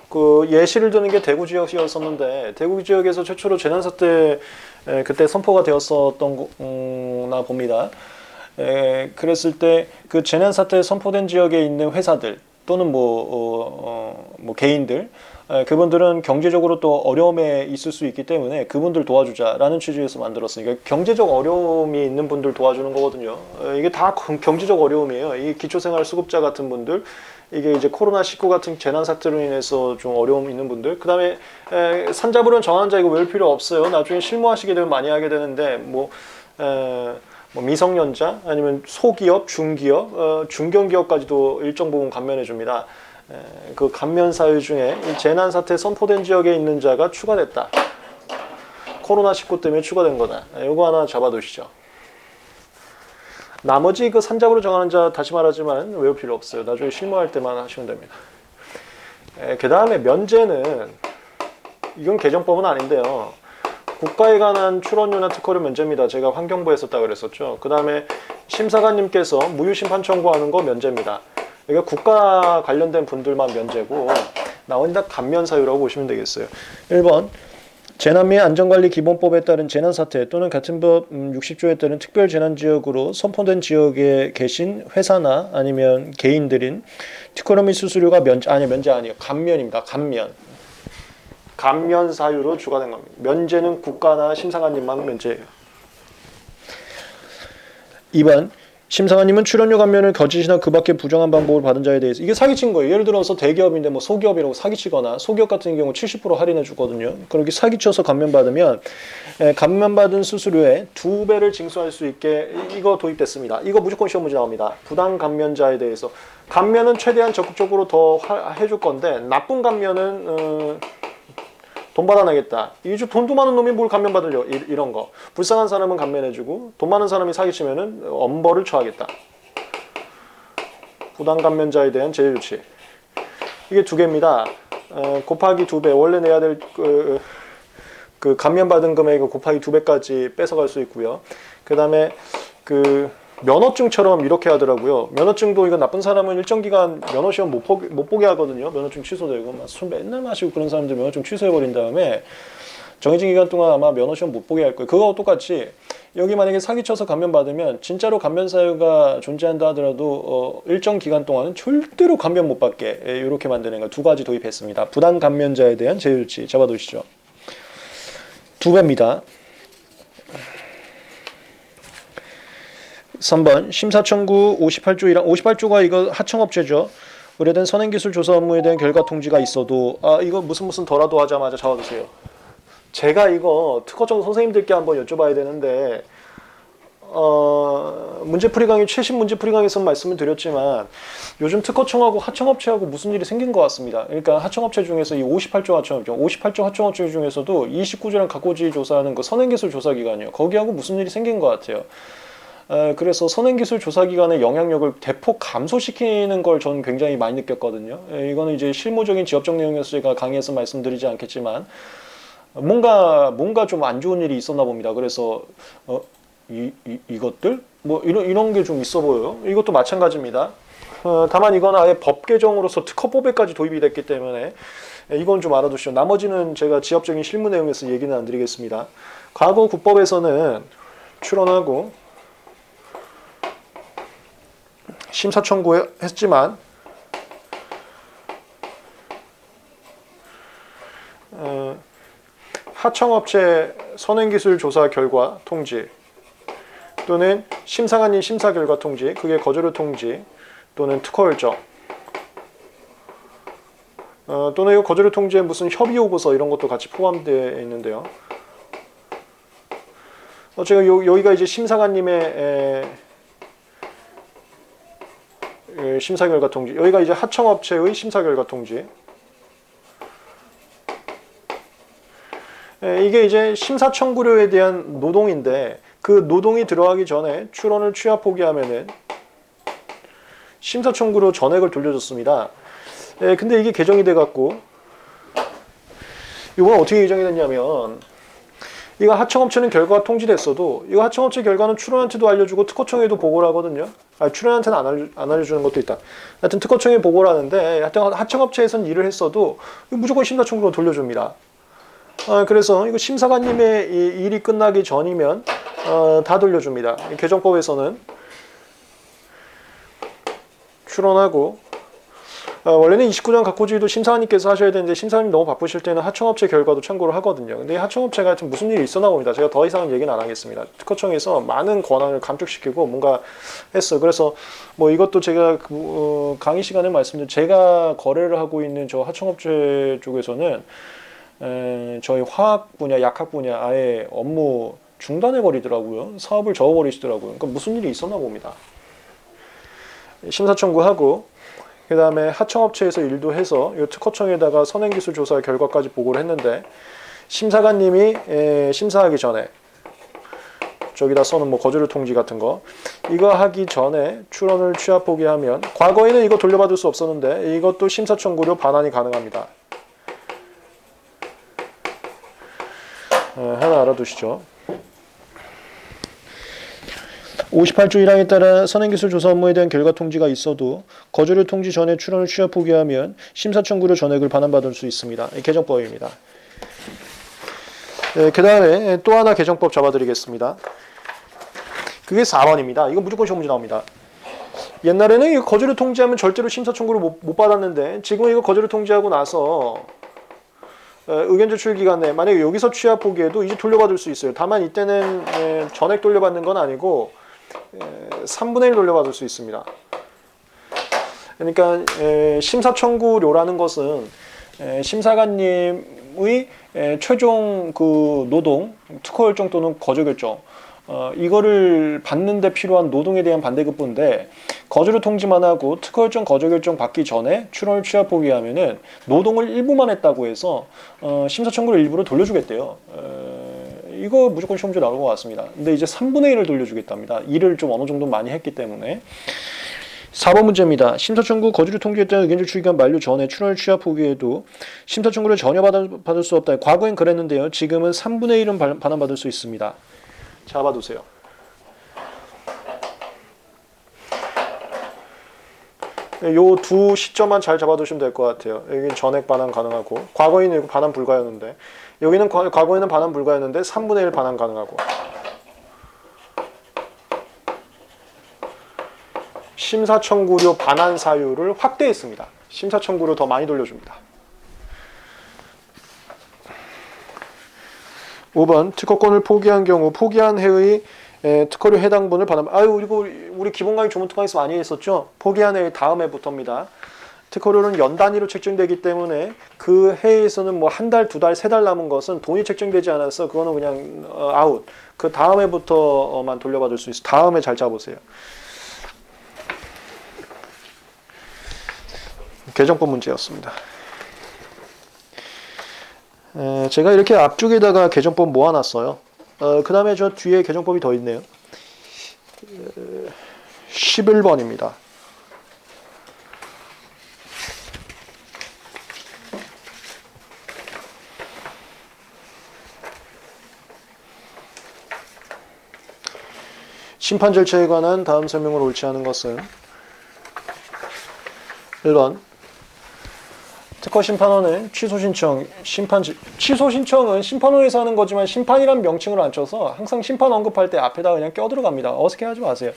그 예시를 드는 게 대구 지역이었었는데 대구 지역에서 최초로 재난사태 그때 선포가 되었었던 나 봅니다. 그랬을 때 그 재난사태 선포된 지역에 있는 회사들 또는 뭐 개인들 그분들은 경제적으로 또 어려움에 있을 수 있기 때문에 그분들 도와주자라는 취지에서 만들었으니까 경제적 어려움이 있는 분들 도와주는 거거든요. 이게 다 경제적 어려움이에요. 이 기초생활수급자 같은 분들, 이게 이제 코로나19 같은 재난 사태로 인해서 좀 어려움 있는 분들, 그 다음에 산자부령 정하는 자 이거 외울 필요 없어요. 나중에 실무하시게 되면 많이 하게 되는데 뭐 미성년자 아니면 소기업, 중기업, 중견기업까지도 일정 부분 감면해 줍니다. 그 감면 사유 중에 이 재난 사태 선포된 지역에 있는 자가 추가됐다. 코로나19 때문에 추가된 거다. 이거 하나 잡아두시죠. 나머지 그 산자부로 정하는 자 다시 말하지만 외울 필요 없어요. 나중에 실무할 때만 하시면 됩니다. 그 다음에 면제는 이건 개정법은 아닌데요. 국가에 관한 출원료나 특허료 면제입니다. 제가 환경부에 썼다 그랬었죠. 그 다음에 심사관님께서 무효심판 청구하는 거 면제입니다. 이게 국가 관련된 분들만 면제고 나머지 다 감면 사유라고 보시면 되겠어요. 1번. 재난 및 안전관리 기본법에 따른 재난사태 또는 같은 법 60조에 따른 특별재난지역으로 선포된 지역에 계신 회사나 아니면 개인들인 특허료 및 수수료가 면제 아니에요. 감면입니다. 감면 사유로 추가된 겁니다. 면제는 국가나 심사관님만 면제예요. 2번. 심사관님은 출연료 감면을 거짓이나 그 밖에 부정한 방법을 받은 자에 대해서 이게 사기친 거예요. 예를 들어서 대기업인데 뭐 소기업이라고 사기치거나 소기업 같은 경우 70% 할인해 주거든요. 그렇게 사기쳐서 감면받으면 감면받은 수수료의 2배를 징수할 수 있게 이거 도입됐습니다. 이거 무조건 시험 문제 나옵니다. 부당 감면자에 대해서 감면은 최대한 적극적으로 더 해줄 건데 나쁜 감면은 돈 받아내겠다. 이주 돈도 많은 놈이 뭘 감면받으려 이런 거. 불쌍한 사람은 감면해주고 돈 많은 사람이 사기치면은 엄벌을 처하겠다. 부당 감면자에 대한 제재 조치. 이게 2개입니다. 곱하기 2배. 원래 내야 될 그 감면받은 금액을 곱하기 2배까지 뺏어갈 수 있고요. 그 다음에 그 면허증처럼 이렇게 하더라고요. 면허증도 이거 나쁜 사람은 일정 기간 면허시험 못 보게 하거든요. 면허증 취소되고 막 술 맨날 마시고 그런 사람들 면허증 취소해버린 다음에 정해진 기간 동안 아마 면허시험 못 보게 할 거예요. 그거와 똑같이 여기 만약에 사기쳐서 감면받으면 진짜로 감면 사유가 존재한다 하더라도 일정 기간 동안은 절대로 감면 못 받게 이렇게 만드는 거 2가지 도입했습니다. 부당 감면자에 대한 제재 조치 잡아두시죠. 2배입니다. 3번 심사청구 58조 1항 58조가 이거 하청업체죠. 의뢰된 선행기술 조사 업무에 대한 결과 통지가 있어도 이거 무슨 더라도 하자마자 잡아두세요. 제가 이거 특허청 선생님들께 한번 여쭤봐야 되는데 문제풀이 강의 최신 문제풀이 강의에서 말씀을 드렸지만 요즘 특허청하고 하청업체하고 무슨 일이 생긴 것 같습니다. 그러니까 하청업체 중에서 이 58조 하청업체 중에서도 29조랑 각고지 조사하는 그 선행기술 조사기관이요. 거기하고 무슨 일이 생긴 것 같아요. 그래서 선행기술 조사기관의 영향력을 대폭 감소시키는 걸 저는 굉장히 많이 느꼈거든요. 이거는 이제 실무적인 지엽적 내용에서 제가 강의에서 말씀드리지 않겠지만 뭔가 좀 안 좋은 일이 있었나 봅니다. 그래서 이것들 뭐 이런 게 좀 있어 보여요. 이것도 마찬가지입니다. 다만 이건 아예 법 개정으로서 특허법에까지 도입이 됐기 때문에 이건 좀 알아두시죠. 나머지는 제가 지엽적인 실무 내용에서 얘기는 안 드리겠습니다. 과거 국법에서는 출원하고 심사 청구했지만 하청업체 선행기술 조사 결과 통지 또는 심사관님 심사 결과 통지, 그게 거절의 통지 또는 특허 결정 또는 이 거절의 통지에 무슨 협의 요구서 이런 것도 같이 포함되어 있는데요. 제가 여기가 이제 심사관님의 심사 결과 통지, 여기가 이제 하청업체의 심사 결과 통지. 이게 이제 심사 청구료에 대한 노동인데 그 노동이 들어가기 전에 출원을 취합 포기하면은 심사 청구료 전액을 돌려줬습니다. 근데 이게 개정이 돼갖고 이건 어떻게 개정이 됐냐면 이거 하청업체는 결과가 통지됐어도 이거 하청업체 결과는 출원한테도 알려주고 특허청에도 보고를 하거든요. 출원한테는 안 알려주는 것도 있다. 하여튼 특허청에 보고를 하는데 하여튼 하청업체에서는 일을 했어도 무조건 심사 청구로 돌려줍니다. 그래서 이거 심사관님의 일이 끝나기 전이면 다 돌려줍니다. 개정법에서는 출원하고 원래는 29장 각호지휘도 심사관님께서 하셔야 되는데 심사관님 너무 바쁘실 때는 하청업체 결과도 참고를 하거든요. 근데 하청업체가 하여튼 무슨 일이 있었나 봅니다. 제가 더 이상은 얘기는 안 하겠습니다. 특허청에서 많은 권한을 감축시키고 뭔가 했어요. 그래서 뭐 이것도 제가 강의 시간에 말씀드린 제가 거래를 하고 있는 저 하청업체 쪽에서는 저희 화학 분야, 약학 분야 아예 업무 중단해 버리더라고요. 사업을 접어 버리시더라고요. 그러니까 무슨 일이 있었나 봅니다. 심사 청구하고 그 다음에 하청업체에서 일도 해서 이 특허청에다가 선행기술 조사 결과까지 보고를 했는데 심사관님이 심사하기 전에 저기다 써놓은 뭐 거절의 통지 같은 거 이거 하기 전에 출원을 취합 포기하면 과거에는 이거 돌려받을 수 없었는데 이것도 심사 청구료 반환이 가능합니다. 하나 알아두시죠. 58조 1항에 따라 선행기술 조사 업무에 대한 결과 통지가 있어도 거절의 통지 전에 출원을 취합 포기하면 심사 청구료 전액을 반환받을 수 있습니다. 개정법입니다. 그 다음에 또 하나 개정법 잡아드리겠습니다. 그게 4번입니다. 이거 무조건 시험 문제 나옵니다. 옛날에는 이거 거절을 통지하면 절대로 심사 청구를 못 받았는데 지금 이거 거절을 통지하고 나서 의견 제출 기간 내에 만약에 여기서 취합 포기해도 이제 돌려받을 수 있어요. 다만 이때는 전액 돌려받는 건 아니고 3분의 1 돌려받을 수 있습니다. 그러니까 심사 청구료라는 것은 심사관님의 최종 그 노동, 특허 결정 또는 거절 결정 이거를 받는데 필요한 노동에 대한 반대급부인데 거절을 통지만 하고 특허 결정, 거절 결정 받기 전에 출원을 취합 포기하면은 노동을 일부만 했다고 해서 심사 청구를 일부를 돌려주겠대요. 이거 무조건 시험지 나올 것 같습니다. 근데 이제 3분의 1을 돌려주겠답니다. 일을 좀 어느 정도 많이 했기 때문에. 4번 문제입니다. 심사 청구 거절을 통지했다는 의견 제출 기간 만료 전에 출원을 취합 포기해도 심사 청구를 전혀 받을 수 없다. 과거엔 그랬는데요. 지금은 3분의 1은 반환받을 수 있습니다. 잡아두세요. 요 두 시점만 잘 잡아두시면 될 것 같아요. 여기는 전액 반환 가능하고 과거에는 반환 불가였는데 여기는 과거에는 반환 불가였는데 3분의 1 반환 가능하고 심사 청구료 반환 사유를 확대했습니다. 심사 청구료 더 많이 돌려줍니다. 5번 특허권을 포기한 경우 포기한 해의 특허료 해당분을 반환. 이거 우리 기본 강의 조문 특강에서 많이 했었죠. 포기한 해 다음 해부터입니다. 특허료는 연 단위로 책정되기 때문에 그 해에서는 뭐 한 달, 두 달, 세 달 남은 것은 돈이 책정되지 않아서 그거는 그냥 아웃. 그 다음 해부터만 돌려받을 수 있어요. 다음에 잘 잡으세요. 개정법 문제였습니다. 제가 이렇게 앞쪽에다가 개정법 모아놨어요. 그 다음에 저 뒤에 개정법이 더 있네요. 11번입니다. 심판 절차에 관한 다음 설명을 옳지 않은 것은 1번 특허 심판원은 취소 신청은 심판원에서 하는 거지만 심판이란 명칭을 안 쳐서 항상 심판 언급할 때 앞에다 그냥 껴들어갑니다. 어색해하지 마세요.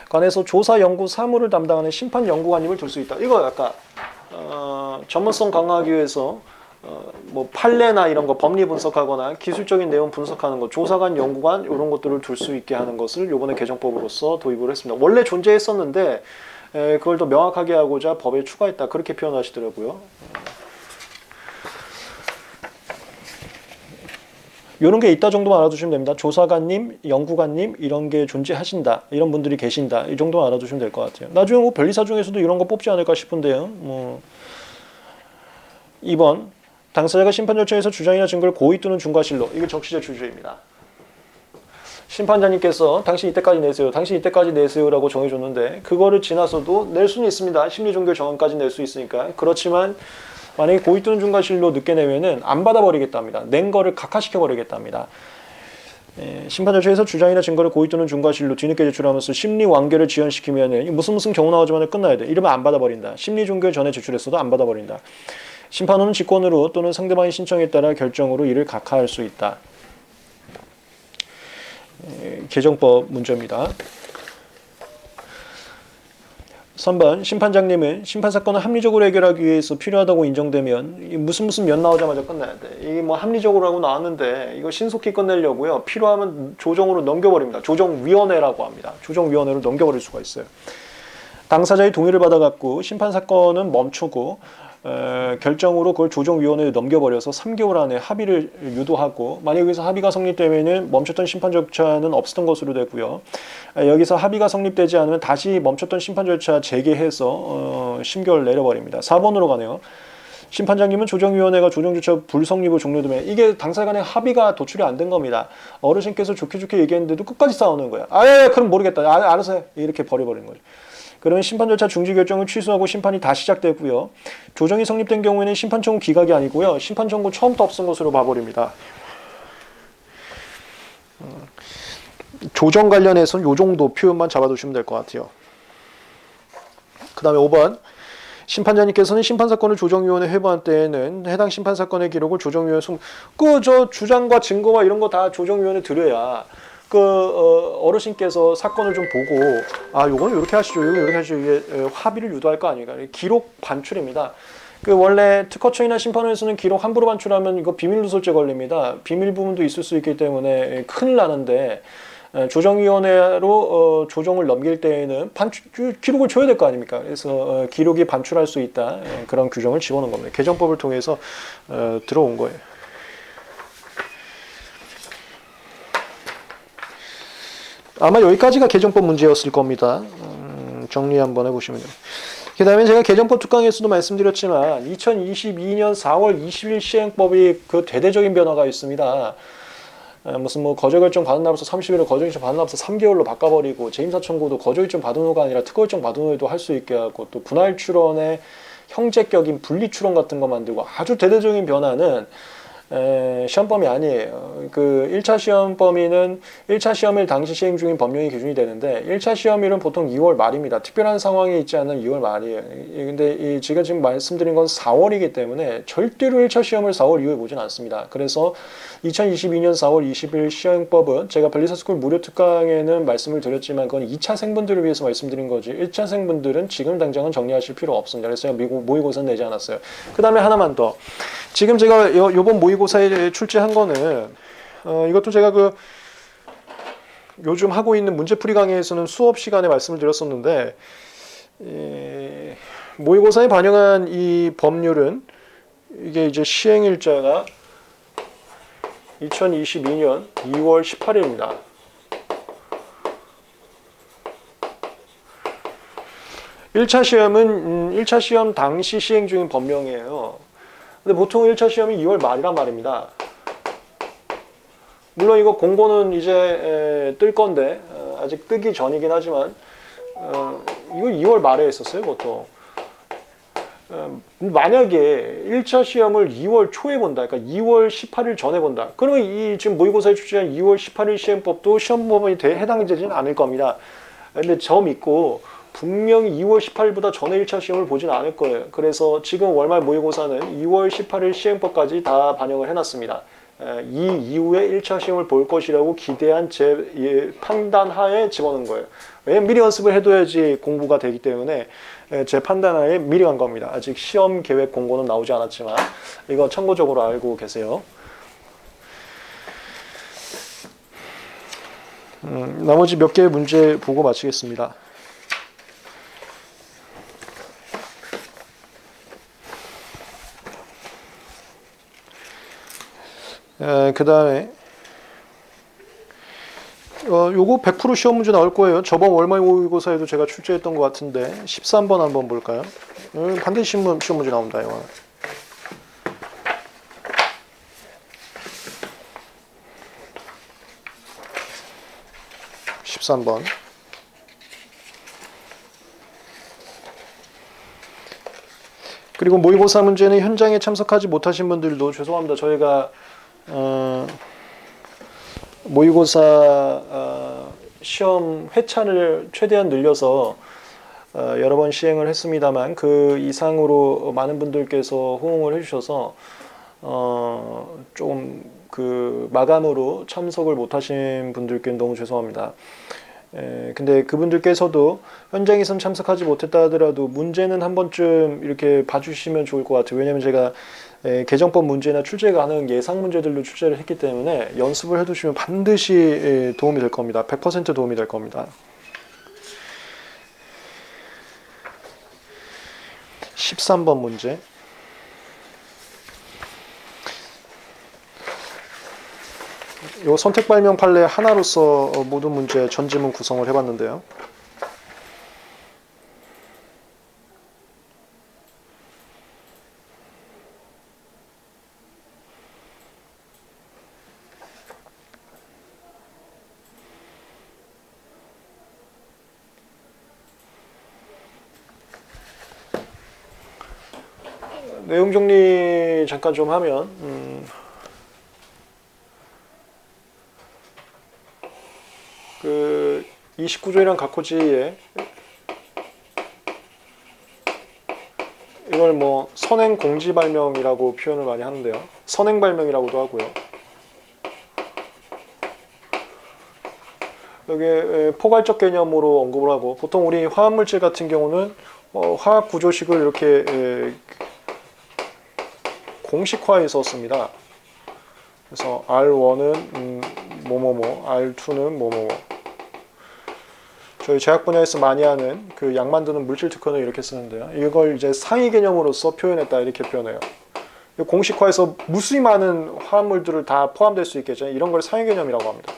관해서 조사 연구 사무를 담당하는 심판 연구관님을 둘 수 있다. 이거 약간 전문성 강화하기 위해서 뭐 판례나 이런 거 법리 분석하거나 기술적인 내용 분석하는 거 조사관, 연구관 이런 것들을 둘 수 있게 하는 것을 이번에 개정법으로서 도입을 했습니다. 원래 존재했었는데 그걸 더 명확하게 하고자 법에 추가했다. 그렇게 표현하시더라고요. 이런 게 있다 정도만 알아두시면 됩니다. 조사관님, 연구관님 이런 게 존재하신다. 이런 분들이 계신다. 이 정도만 알아두시면 될 것 같아요. 나중에 뭐 변리사 중에서도 이런 거 뽑지 않을까 싶은데요. 2번 당사자가 심판 절차에서 주장이나 증거를 고의 또는 중과실로. 이게 적시적 주주입니다. 심판자님께서 당신 이때까지 내세요. 당신 이때까지 내세요라고 정해줬는데 그거를 지나서도 낼 수는 있습니다. 심리종결 정원까지 낼 수 있으니까. 그렇지만 만약에 고의 또는 중과실로 늦게 내면은 안 받아버리겠답니다. 낸 거를 각하시켜버리겠답니다. 심판 절차에서 주장이나 증거를 고의 또는 중과실로 뒤늦게 제출하면서 심리 완결을 지연시키면은 무슨 경우 나오지만 끝나야 돼. 이러면 안 받아버린다. 심리 종결 전에 제출했어도 안 받아버린다. 심판원은 직권으로 또는 상대방의 신청에 따라 결정으로 이를 각하할 수 있다. 개정법 문제입니다. 3번 심판장님은 심판사건을 합리적으로 해결하기 위해서 필요하다고 인정되면 무슨 면 나오자마자 끝나야 돼. 이게 뭐 합리적으로 하고 나왔는데 이거 신속히 끝내려고요. 필요하면 조정으로 넘겨버립니다. 조정위원회라고 합니다. 조정위원회로 넘겨버릴 수가 있어요. 당사자의 동의를 받아갖고 심판사건은 멈추고 결정으로 그걸 조정위원회에 넘겨버려서 3개월 안에 합의를 유도하고 만약 여기서 합의가 성립되면 멈췄던 심판 절차는 없었던 것으로 되고요. 여기서 합의가 성립되지 않으면 다시 멈췄던 심판 절차 재개해서 심결 내려버립니다. 4번으로 가네요. 심판장님은 조정위원회가 조정조차 불성립으로 종료되면 이게 당사자 간의 합의가 도출이 안 된 겁니다. 어르신께서 좋게 얘기했는데도 끝까지 싸우는 거야. 그럼 모르겠다. 알아서 해. 이렇게 버려버리는 거죠. 그러면 심판 절차 중지 결정을 취소하고 심판이 다시 시작되고요. 조정이 성립된 경우에는 심판 청구 기각이 아니고요. 심판 청구 처음부터 없은 것으로 봐버립니다. 조정 관련해서는 이 정도 표현만 잡아두시면 될 것 같아요. 그 다음에 5번. 심판자님께서는 심판사건을 조정위원회에 회부한 때에는 해당 심판사건의 기록을 조정위원회에 주장과 증거와 이런 거 다 조정위원회에 드려야 어르신께서 사건을 좀 보고 요거는 이렇게 하시죠. 이거 이렇게 하시죠. 이게 합의를 유도할 거 아닙니까? 기록 반출입니다. 원래 특허청이나 심판원에서는 기록 함부로 반출하면 이거 비밀누설죄 걸립니다. 비밀 부분도 있을 수 있기 때문에 큰일 나는데 조정위원회로 조정을 넘길 때에는 기록을 줘야 될 거 아닙니까? 그래서 기록이 반출할 수 있다. 그런 규정을 집어넣은 겁니다. 개정법을 통해서 들어온 거예요. 아마 여기까지가 개정법 문제였을 겁니다. 정리 한번 해보시면 돼요. 그 다음에 제가 개정법 특강에서도 말씀드렸지만 2022년 4월 20일 시행법이 그 대대적인 변화가 있습니다. 무슨 뭐 거저결정 받은 날부터 30일을 거저결정 받은 날부터 3개월로 바꿔버리고 재임사 청구도 거저일정 받은 후가 아니라 특허일정 받은 후에도 할 수 있게 하고 또 분할 출원의 형제격인 분리 출원 같은 거 만들고 아주 대대적인 변화는 시험 범위 아니에요. 1차 시험 범위는 1차 시험일 당시 시행 중인 법령이 기준이 되는데 1차 시험일은 보통 2월 말입니다. 특별한 상황이 있지 않은 2월 말이에요. 근데 제가 지금 말씀드린 건 4월이기 때문에 절대로 1차 시험을 4월 이후에 보진 않습니다. 그래서 2022년 4월 20일 시행법은 제가 변리사스쿨 무료 특강에는 말씀을 드렸지만 그건 2차생분들을 위해서 말씀드린 거지 1차생분들은 지금 당장은 정리하실 필요 없습니다. 그래서 제가 모의고사는 내지 않았어요. 그 다음에 하나만 더. 지금 제가 요번 모의고사에 출제한 거는 이것도 제가 요즘 하고 있는 문제풀이 강의에서는 수업 시간에 말씀을 드렸었는데 모의고사에 반영한 이 법률은 이게 이제 시행일자가 2022년 2월 18일입니다. (1차) 시험은 1차 시험 당시 시행 중인 법령이에요. 근데 보통 1차 시험이 2월 말이란 말입니다. 물론 이거 공고는 이제 뜰 건데 아직 뜨기 전이긴 하지만 이거 2월 말에 했었어요, 그것도. 만약에 1차 시험을 2월 초에 본다, 그러니까 2월 18일 전에 본다. 그러면 이 지금 모의고사에 출제한 2월 18일 시험법도 시험법에 해당되지는 않을 겁니다. 근데 저 믿고 분명히 2월 18일보다 전에 1차 시험을 보진 않을 거예요. 그래서 지금 월말 모의고사는 2월 18일 시험법까지 다 반영을 해놨습니다. 이 이후에 1차 시험을 볼 것이라고 기대한 제 판단 하에 집어넣은 거예요. 왜냐면 미리 연습을 해둬야지 공부가 되기 때문에 제 판단 하에 미리 간 겁니다. 아직 시험 계획 공고는 나오지 않았지만 이거 참고적으로 알고 계세요. 나머지 몇 개의 문제 보고 마치겠습니다. 그 다음에 요거 100% 시험 문제 나올 거예요. 저번 월말 모의고사에도 제가 출제했던 것 같은데 13번 한번 볼까요? 반드시 시험 문제 나온다 이거. 13번. 그리고 모의고사 문제는 현장에 참석하지 못하신 분들도 죄송합니다. 저희가 모의고사 시험 회차를 최대한 늘려서 여러 번 시행을 했습니다만 그 이상으로 많은 분들께서 호응을 해주셔서 좀 그 마감으로 참석을 못하신 분들께는 너무 죄송합니다. 근데 그분들께서도 현장에선 참석하지 못했다 하더라도 문제는 한 번쯤 이렇게 봐주시면 좋을 것 같아요. 왜냐면 제가 개정법 문제나 출제 가능 예상 문제들로 출제를 했기 때문에 연습을 해두시면 반드시 도움이 될 겁니다. 100% 도움이 될 겁니다. 13번 문제. 요 선택 발명 판례 하나로서 모든 문제 전지문 구성을 해봤는데요. 내용 정리 잠깐 좀 하면 그 29조이란 각호지에 이걸 뭐 선행 공지 발명이라고 표현을 많이 하는데요. 선행 발명이라고도 하고요. 여기 포괄적 개념으로 언급을 하고 보통 우리 화합물질 같은 경우는 화학 구조식을 이렇게 공식화해서 씁니다. 그래서 R1은 뭐뭐뭐, R2는 뭐뭐뭐. 저희 제약 분야에서 많이 하는 그 약 만드는 물질 특허는 이렇게 쓰는데요. 이걸 이제 상위 개념으로서 표현했다 이렇게 표현해요. 공식화해서 무수히 많은 화합물들을 다 포함될 수 있겠죠. 이런 걸 상위 개념이라고 합니다.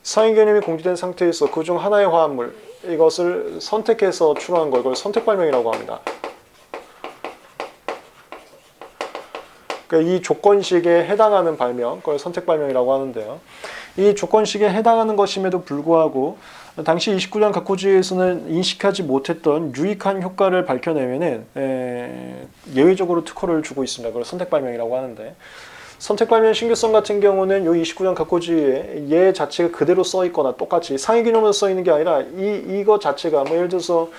상위 개념이 공지된 상태에서 그중 하나의 화합물 이것을 선택해서 추론한 걸 이걸 선택 발명이라고 합니다. 이 조건식에 해당하는 발명, 그걸 선택 발명이라고 하는데요. 이 조건식에 해당하는 것임에도 불구하고 당시 29년 각호지에서는 인식하지 못했던 유익한 효과를 밝혀내면은 예외적으로 특허를 주고 있습니다. 그걸 선택 발명이라고 하는데 선택 발명 신규성 같은 경우는 이 29년 각호지에 얘 자체가 그대로 써 있거나 똑같이 상위 개념으로 써 있는 게 아니라 이거 자체가 뭐 예를 들어서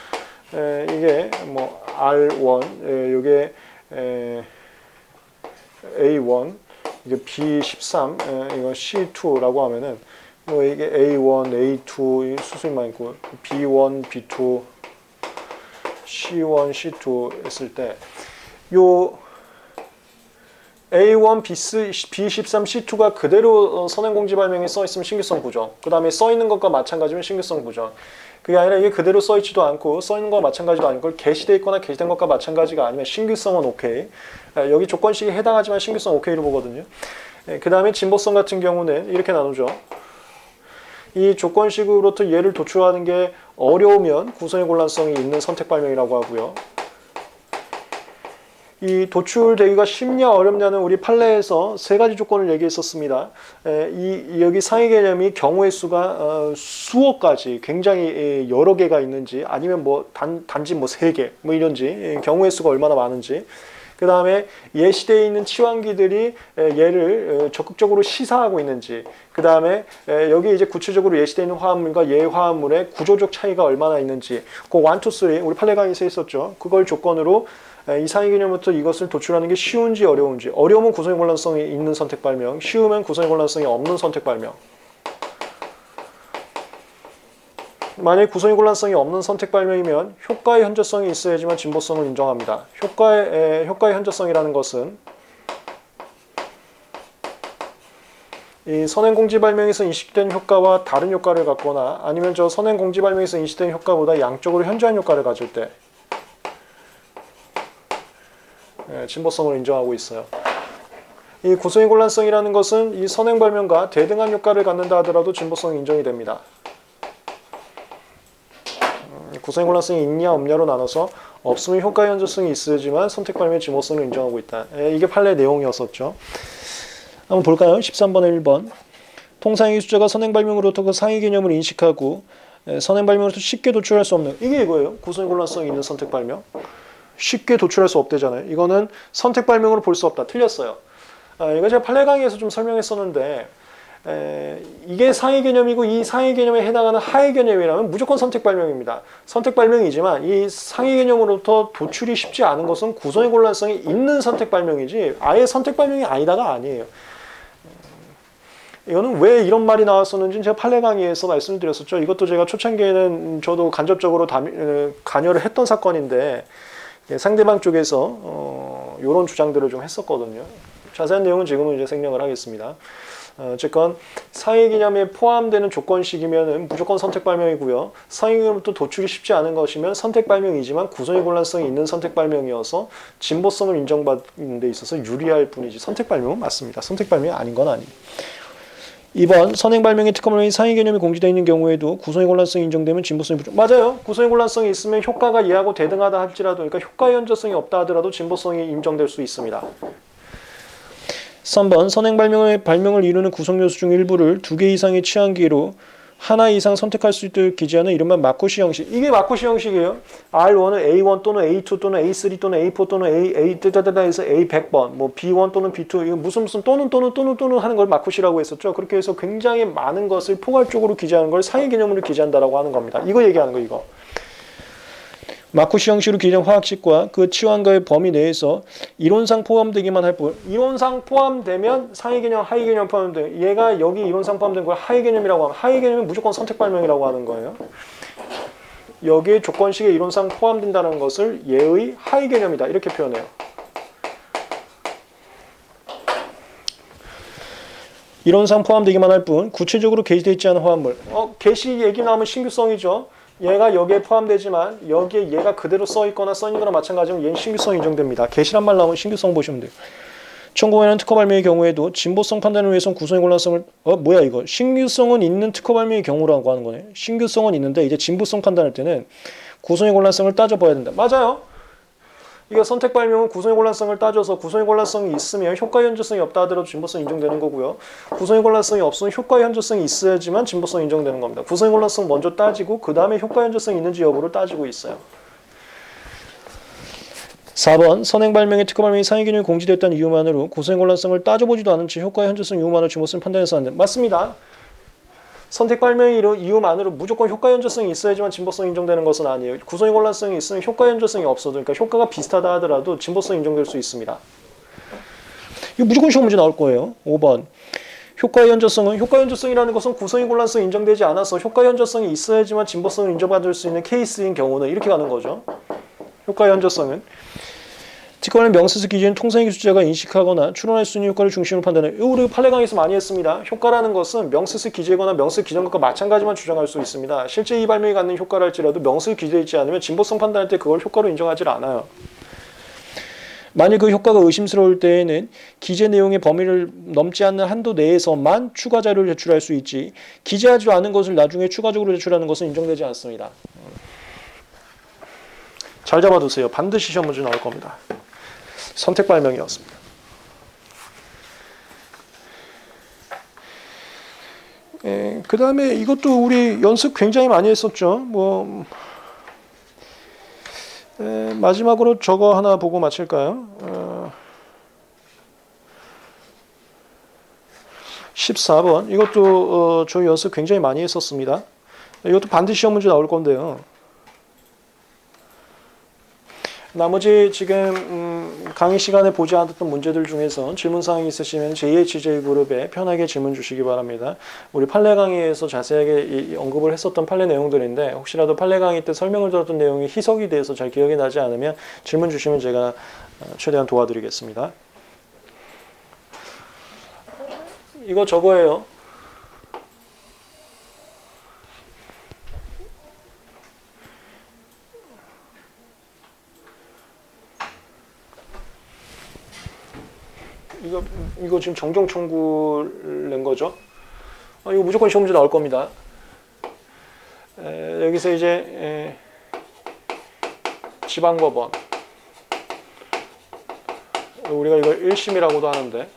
이게 뭐 R1 요게 A1 이게 B13 이거 C2라고 하면은 뭐 이게 A1, A2 수수인만 있고 B1, B2, C1, C2 했을 때 요 A1, B13, C2가 그대로 선행공지 발명에 써 있으면 신규성 부정. 그 다음에 써 있는 것과 마찬가지면 신규성 부정. 그게 아니라 이게 그대로 써 있지도 않고 써 있는 것과 마찬가지도 아니고 게시되어 있거나 게시된 것과 마찬가지가 아니면 신규성은 오케이. 여기 조건식에 해당하지만 신규성 오케이로 보거든요. 그 다음에 진보성 같은 경우는 이렇게 나누죠. 이 조건식으로부터 얘를 도출하는 게 어려우면 구성의 곤란성이 있는 선택 발명이라고 하고요. 이 도출되기가 쉽냐 어렵냐는 우리 판례에서 세 가지 조건을 얘기했었습니다. 여기 상위 개념이 경우의 수가 수억 가지, 굉장히 여러 개가 있는지, 아니면 뭐 단지 뭐 세 개, 뭐 이런지, 경우의 수가 얼마나 많은지. 그 다음에 예시되어 있는 치환기들이 얘를 적극적으로 시사하고 있는지, 그 다음에 여기 이제 구체적으로 예시되어 있는 화합물과 예화합물의 구조적 차이가 얼마나 있는지, 그 1, 2, 3 우리 판례 강의에서 했었죠. 그걸 조건으로 이 상위 개념부터 이것을 도출하는 게 쉬운지 어려운지. 어려우면 구성의 혼란성이 있는 선택 발명, 쉬우면 구성의 혼란성이 없는 선택 발명. 만약에 구성의 혼란성이 없는 선택 발명이면 효과의 현저성이 있어야지만 진보성을 인정합니다. 효과의 현저성이라는 것은 이 선행공지 발명에서 인식된 효과와 다른 효과를 갖거나, 아니면 저 선행공지 발명에서 인식된 효과보다 양적으로 현저한 효과를 가질 때 진보성을 인정하고 있어요. 이 구성의 혼란성이라는 것은 이 선행 발명과 대등한 효과를 갖는다 하더라도 진보성이 인정이 됩니다. 구성의 혼란성이 있냐 없냐로 나눠서 없으면 효과의 현저성이 있어야지만 선택 발명의 진보성을 인정하고 있다. 이게 판례 내용이었었죠. 한번 볼까요? 13번에 1번. 통상의 숫자가 선행 발명으로부터 그 상위 개념을 인식하고 선행 발명으로부터 쉽게 도출할 수 없는, 이게 이거예요. 구성의 혼란성이 있는 선택 발명. 쉽게 도출할 수 없대잖아요. 이거는 선택 발명으로 볼 수 없다. 틀렸어요. 이거 제가 판례 강의에서 좀 설명했었는데, 이게 상위 개념이고 이 상위 개념에 해당하는 하위 개념이라면 무조건 선택 발명입니다. 선택 발명이지만 이 상위 개념으로부터 도출이 쉽지 않은 것은 구성의 혼란성이 있는 선택 발명이지 아예 선택 발명이 아니다가 아니에요. 이거는 왜 이런 말이 나왔었는지 제가 판례 강의에서 말씀드렸었죠. 이것도 제가 초창기에는 저도 간접적으로 관여를 했던 사건인데, 상대방 쪽에서 이런 주장들을 좀 했었거든요. 자세한 내용은 지금은 이제 생략을 하겠습니다. 어쨌건 상위 개념에 포함되는 조건식이면 무조건 선택 발명이고요. 상위 개념부터 도출이 쉽지 않은 것이면 선택 발명이지만 구성의 혼란성이 있는 선택 발명이어서 진보성을 인정받는 데 있어서 유리할 뿐이지 선택 발명은 맞습니다. 선택 발명이 아닌 건 아니에요. 2번, 선행 발명의 특허물이 상위 개념이 공지되어 있는 경우에도 구성의 혼란성이 인정되면 진보성이 부족. 맞아요. 구성의 혼란성이 있으면 효과가 얘하고 대등하다 할지라도, 그러니까 효과의 현저성이 없다 하더라도 진보성이 인정될 수 있습니다. 3번, 선행 발명을 이루는 구성 요소 중 일부를 2개 이상의 치환기로 하나 이상 선택할 수 있도록 기재하는 이른바 마코시 형식. 이게 마코시 형식이에요. R1은 A1 또는 A2 또는 A3 또는 A4 또는 A 해서 A100번, 뭐 B1 또는 B2, 이거 무슨 또는 하는 걸 마코시라고 했었죠. 그렇게 해서 굉장히 많은 것을 포괄적으로 기재하는 걸 상위 개념으로 기재한다라고 하는 겁니다. 이거 얘기하는 거 이거. 마코시 형식으로 기재한 화학식과 그 치환과의 범위 내에서 이론상 포함되기만 할 뿐, 이론상 포함되면 상위 개념, 하위 개념 포함돼. 얘가 여기 이론상 포함된 걸 하위 개념이라고 하면, 하위 개념은 무조건 선택 발명이라고 하는 거예요. 여기에 조건식에 이론상 포함된다는 것을 얘의 하위 개념이다 이렇게 표현해요. 이론상 포함되기만 할 뿐 구체적으로 게시되어 있지 않은 화합물. 게시 얘기 나오면 신규성이죠. 얘가 여기에 포함되지만 여기에 얘가 그대로 써있거나 써있는 거나 마찬가지면 얘는 신규성 인정됩니다. 게시란 말 나오면 신규성 보시면 돼요. 1900년 특허 발명의 경우에도 진보성 판단을 위해서는 구성의 혼란성을 뭐야 이거 신규성은 있는 특허 발명의 경우라고 하는 거네. 신규성은 있는데 이제 진보성 판단할 때는 구성의 혼란성을 따져봐야 된다. 맞아요. 이거 선택 발명은 구성의 혼란성을 따져서 구성의 혼란성이 있으면 효과의 현저성이 없다 하더라도 진보성이 인정되는 거고요. 구성의 혼란성이 없으면 효과의 현저성이 있어야지만 진보성이 인정되는 겁니다. 구성의 혼란성 먼저 따지고 그 다음에 효과의 현저성이 있는지 여부를 따지고 있어요. 4번, 선행 발명의 특허 발명이 상위 개념이 공지됐다는 이유만으로 구성의 혼란성을 따져보지도 않은 채 효과의 현저성 이유만으로 진보성을 판단해서 안 된다. 맞습니다. 선택 발명의 이유만으로 무조건 효과 현저성이 있어야지만 진보성이 인정되는 것은 아니에요. 구성의 혼란성이 있으면 효과 현저성이 없어도, 그러니까 효과가 비슷하다 하더라도 진보성이 인정될 수 있습니다. 이거 무조건 시험 문제 나올 거예요. 5번. 효과의 현저성은, 효과 현저성이라는 것은 구성의 혼란성이 인정되지 않아서 효과 현저성이 있어야지만 진보성을 인정받을 수 있는 케이스인 경우는 이렇게 가는 거죠. 효과의 현저성은 특허는 명세서 기준인 통상의 숫자가 인식하거나 추론할 수 있는 효과를 중심으로 판단해요. 이거 우리 판례 강의에서 많이 했습니다. 효과라는 것은 명세서 기재거나 명세서 기재한 것과 마찬가지만 주장할 수 있습니다. 실제 이 발명이 갖는 효과를 할지라도 명세서 기재되어 있지 않으면 진보성 판단할 때 그걸 효과로 인정하지 않아요. 만일 그 효과가 의심스러울 때에는 기재 내용의 범위를 넘지 않는 한도 내에서만 추가 자료를 제출할 수 있지 기재하지 않은 것을 나중에 추가적으로 제출하는 것은 인정되지 않습니다. 잘 잡아두세요. 반드시 시험 문제 나올 겁니다. 선택 발명이었습니다. 그 다음에 이것도 우리 연습 굉장히 많이 했었죠. 마지막으로 저거 하나 보고 마칠까요? 14번. 이것도 저희 연습 굉장히 많이 했었습니다. 이것도 반드시 시험 문제 나올 건데요. 나머지 지금 강의 시간에 보지 않았던 문제들 중에서 질문사항이 있으시면 JHJ그룹에 편하게 질문 주시기 바랍니다. 우리 판례 강의에서 자세하게 언급을 했었던 판례 내용들인데 혹시라도 판례 강의 때 설명을 들었던 내용이 희석이 돼서 잘 기억이 나지 않으면 질문 주시면 제가 최대한 도와드리겠습니다. 이거 저거예요. 이거 지금 정정 청구를 낸 거죠. 이거 무조건 시험 문제 나올 겁니다. 여기서 이제 지방법원, 우리가 이걸 1심이라고도 하는데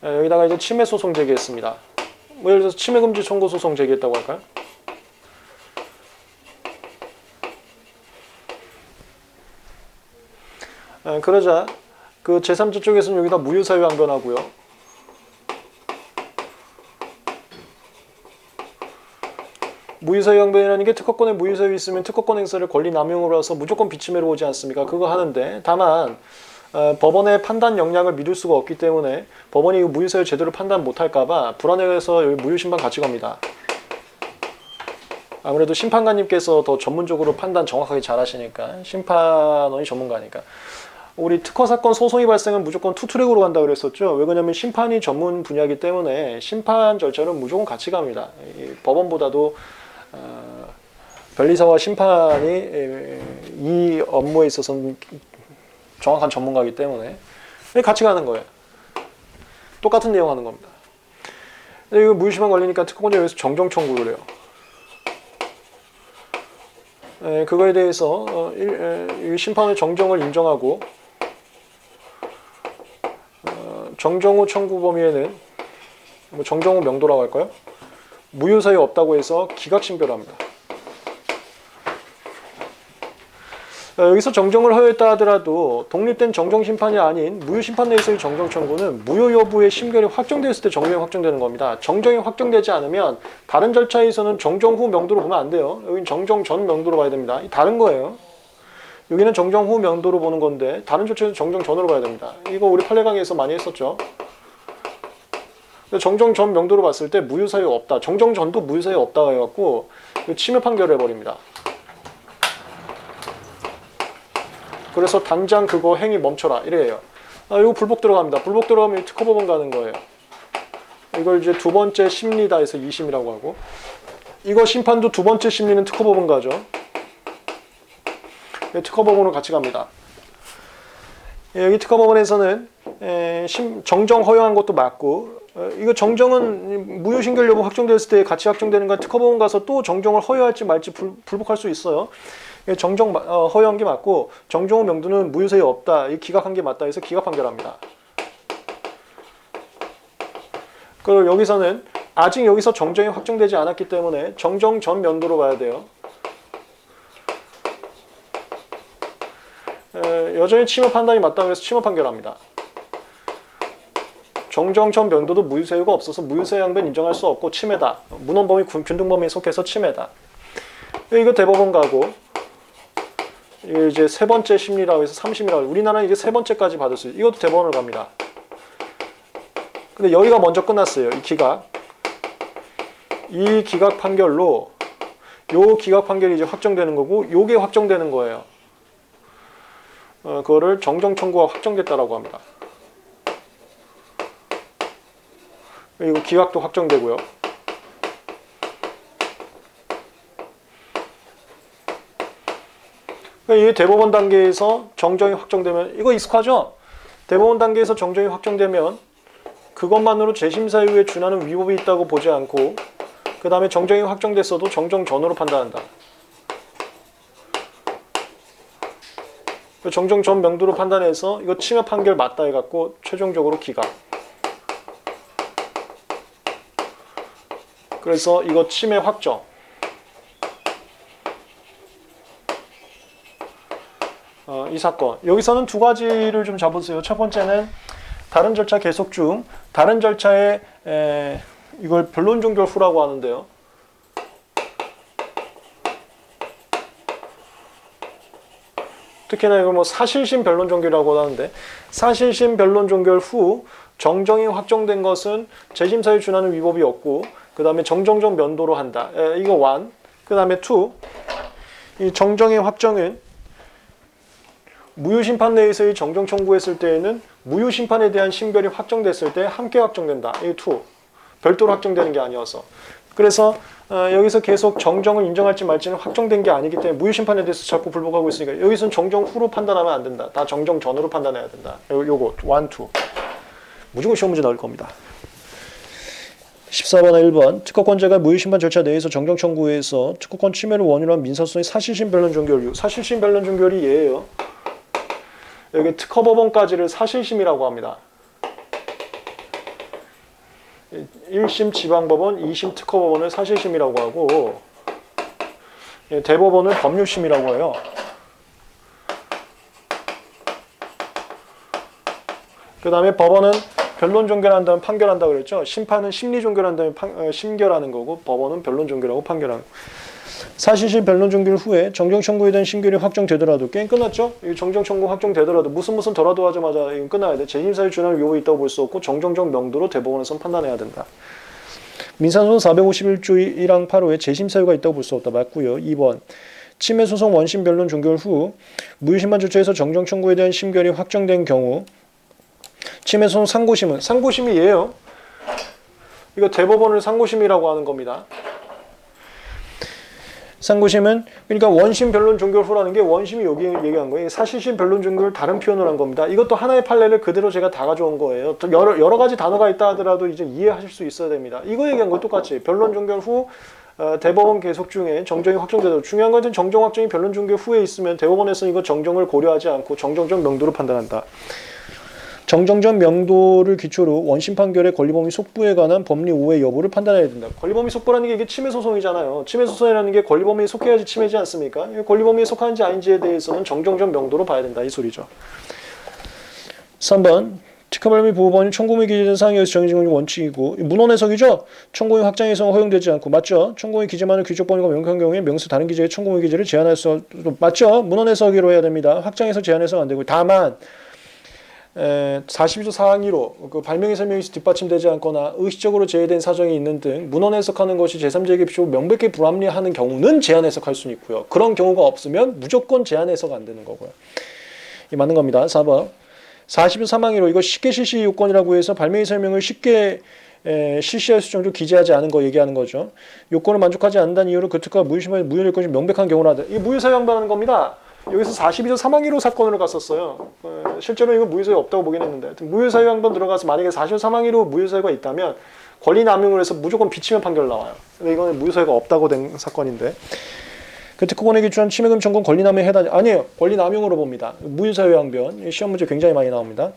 여기다가 이제 침해 소송 제기했습니다. 예를 들어서 침해 금지 청구 소송 제기했다고 할까요? 그러자 그 제3자 쪽에서는 여기다 무효사유 항변하고요. 무효사유 항변이라는 게 특허권에 무효사유 있으면 특허권 행사를 권리 남용으로 해서 무조건 비침해로 오지 않습니까? 그거 하는데 다만 법원의 판단 역량을 믿을 수가 없기 때문에 법원이 무효사유 제대로 판단 못할까봐 불안해서 여기 무효심판 같이 갑니다. 아무래도 심판관님께서 더 전문적으로 판단 정확하게 잘 하시니까 심판원이 전문가니까 우리 특허 사건 소송이 발생은 무조건 투트랙으로 간다 그랬었죠. 왜 그러냐면 심판이 전문 분야이기 때문에 심판 절차는 무조건 같이 갑니다. 법원보다도 변리사와 심판이 이 업무에 있어서는 정확한 전문가이기 때문에 같이 가는 거예요. 똑같은 내용 하는 겁니다. 이거 무효심판 걸리니까 특허권자 여기서 정정 청구를 해요. 그거에 대해서 심판의 정정을 인정하고 정정 후 청구 범위에는 정정 후 명도라고 할까요? 무효사유 없다고 해서 기각심별합니다. 여기서 정정을 허용했다 하더라도 독립된 정정심판이 아닌 무효심판 내에서의 정정 청구는 무효 여부의 심결이 확정됐을 때 정정이 확정되는 겁니다. 정정이 확정되지 않으면 다른 절차에서는 정정 후 명도로 보면 안 돼요. 여기는 정정 전 명도로 봐야 됩니다. 다른 거예요. 여기는 정정 후 명도로 보는 건데 다른 절차에서 정정 전으로 봐야 됩니다. 이거 우리 판례 강의에서 많이 했었죠. 정정 전 명도로 봤을 때 무효사유 없다. 정정 전도 무효사유 없다 해갖고 침해 판결을 해버립니다. 그래서 당장 그거 행위 멈춰라 이래요. 이거 불복 들어갑니다. 불복 들어가면 특허법원 가는 거예요. 이걸 이제 두 번째 심리다 해서 2심이라고 하고 이거 심판도 두 번째 심리는 특허법원 가죠. 특허법원으로 같이 갑니다. 여기 특허법원에서는 정정 허용한 것도 맞고 이거 정정은 무효심결 여부 확정됐을 때 같이 확정되는 건 특허법원 가서 또 정정을 허용할지 말지 불복할 수 있어요. 정정 허용한 게 맞고 정정 후 명도는 무효사유 없다. 기각한 게 맞다 해서 기각 판결합니다. 그리고 여기서는 아직 여기서 정정이 확정되지 않았기 때문에 정정 전 면도로 봐야 돼요. 여전히 침해 판단이 맞다고 해서 침해 판결합니다. 정정 전 면도도 무효사유가 없어서 무효사유 항변 인정할 수 없고 침해다. 문헌범위 균등범위에 속해서 침해다. 이거 대법원 가고 이제 세 번째 심리라고 해서 3심이라고 우리나라는 이게 세 번째까지 받을 수 있어요. 이것도 대법원을 갑니다. 근데 여기가 먼저 끝났어요. 이 기각. 이 기각 판결로 요 기각 판결이 이제 확정되는 거고 요게 확정되는 거예요. 그거를 정정 청구가 확정됐다라고 합니다. 이거 기각도 확정되고요. 이게 대법원 단계에서 정정이 확정되면 이거 익숙하죠? 대법원 단계에서 정정이 확정되면 그것만으로 재심사 이후에 준하는 위법이 있다고 보지 않고 그 다음에 정정이 확정됐어도 정정 전으로 판단한다. 정정 전 명도로 판단해서 이거 침해 판결 맞다 해갖고 최종적으로 기각. 그래서 이거 침해 확정. 이 사건. 여기서는 두 가지를 좀 잡으세요. 첫 번째는 다른 절차 계속 중. 다른 절차에 이걸 변론 종결 후라고 하는데요. 특히나 이걸 뭐 사실심 변론 종결이라고 하는데, 사실심 변론 종결 후 정정이 확정된 것은 재심사에 준하는 위법이 없고, 그 다음에 정정적 면도로 한다. 이거 1. 그 다음에 2. 이 정정의 확정은 무효심판 내에서의 정정 청구했을 때에는 무효심판에 대한 심결이 확정됐을 때 함께 확정된다. 이 2. 별도로 확정되는 게 아니어서. 그래서 여기서 계속 정정을 인정할지 말지는 확정된 게 아니기 때문에 무효심판에 대해서 자꾸 불복하고 있으니까 여기서는 정정 후로 판단하면 안 된다. 다 정정 전으로 판단해야 된다. 요거 1, 2. 무조건 시험 문제 나올 겁니다. 14번과 1번 특허권자가 무효심판 절차 내에서 정정 청구해서 특허권 침해를 원인으로 한 민사소송의 사실심 변론 종결. 사실심 변론 종결이 얘예요. 여기 특허법원까지를 사실심이라고 합니다. 1심 지방법원, 2심 특허법원을 사실심이라고 하고 대법원을 법률심이라고 해요. 그 다음에 법원은 변론 종결한 다음 판결한다 그랬죠. 심판은 심리 종결한 다음에 심결하는 거고 법원은 변론 종결하고 판결하는 거. 사실심 변론 종결 후에 정정 청구에 대한 심결이 확정되더라도 게임 끝났죠? 정정 청구 확정되더라도 무슨 더라도 하자마자 이건 끝나야 돼. 재심사에 준하는 위법이 있다고 볼 수 없고 정정적 명도로 대법원에서는 판단해야 된다. 민사소송 451조 1항 8호에 재심사유가 있다고 볼 수 없다. 맞고요. 2번 침해소송 원심 변론 종결 후 무효심판 절차에서 정정 청구에 대한 심결이 확정된 경우 침해소송 상고심은 상고심이 얘예요. 이거 대법원을 상고심이라고 하는 겁니다. 상고심은 그러니까 원심 변론 종결 후라는 게 원심이 여기 얘기한 거예요. 사실심 변론 종결을 다른 표현을 한 겁니다. 이것도 하나의 판례를 그대로 제가 다 가져온 거예요. 여러 가지 단어가 있다 하더라도 이제 이해하실 수 있어야 됩니다. 이거 얘기한 거 똑같이 변론 종결 후 대법원 계속 중에 정정이 확정되도록 중요한 것은 정정 확정이 변론 종결 후에 있으면 대법원에서는 이거 정정을 고려하지 않고 정정적 명도로 판단한다. 정정적 명도를 기초로 원심 판결의 권리범위 속부에 관한 법리 오해 여부를 판단해야 된다. 권리범위 속부라는 게 이게 침해소송이잖아요. 침해소송이라는 게 권리범위에 속해야지 침해지 않습니까? 권리범위에 속하는지 아닌지에 대해서는 정정적 명도로 봐야 된다. 이 소리죠. 3번 특허발미 보호법원이 청구문이 기재된 사항에서 정해진 원칙이고 문헌 해석이죠. 청구문 확장 해석은 허용되지 않고 맞죠. 청구문 기재만을 규정 범위가 명확한 경우에 명수 다른 기재의 청구문 기재를 제한할 수 맞죠. 문헌 해석으로 해야 됩니다. 확장 해석 제한해석 안 되고 다만 42조 사항 1호 그 발명의 설명이 뒷받침되지 않거나 의식적으로 제외된 사정이 있는 등 문헌 해석하는 것이 제3자에게 비추고 명백히 불합리하는 경우는 제한 해석할 수는 있고요. 그런 경우가 없으면 무조건 제한 해석 안 되는 거고요. 이 맞는 겁니다. 4번 42조 사망 1호 이거 쉽게 실시 요건이라고 해서 발명의 설명을 쉽게 실시할 수 정도로 기재하지 않은 거 얘기하는 거죠. 요건을 만족하지 않는다는 이유로 그 특허가 무효심판에 무효될 것이 명백한 경우라다. 이 무효사유 양보하는 겁니다. 여기서 42조 사망 1호 사건으로 갔었어요. 실제로 이거 무효사유 없다고 보긴 했는데 하여튼 무효사유 한번 들어가서 만약에 42조 사망 1호 무효사유가 있다면 권리 남용을 해서 무조건 비치면 판결 나와요. 근데 이거는 무효사유가 없다고 된 사건인데 그 특허권에 기초한 침해금 청구는 권리 남용에 해당이 아니에요. 권리 남용으로 봅니다. 무효사유 양변 시험 문제 굉장히 많이 나옵니다.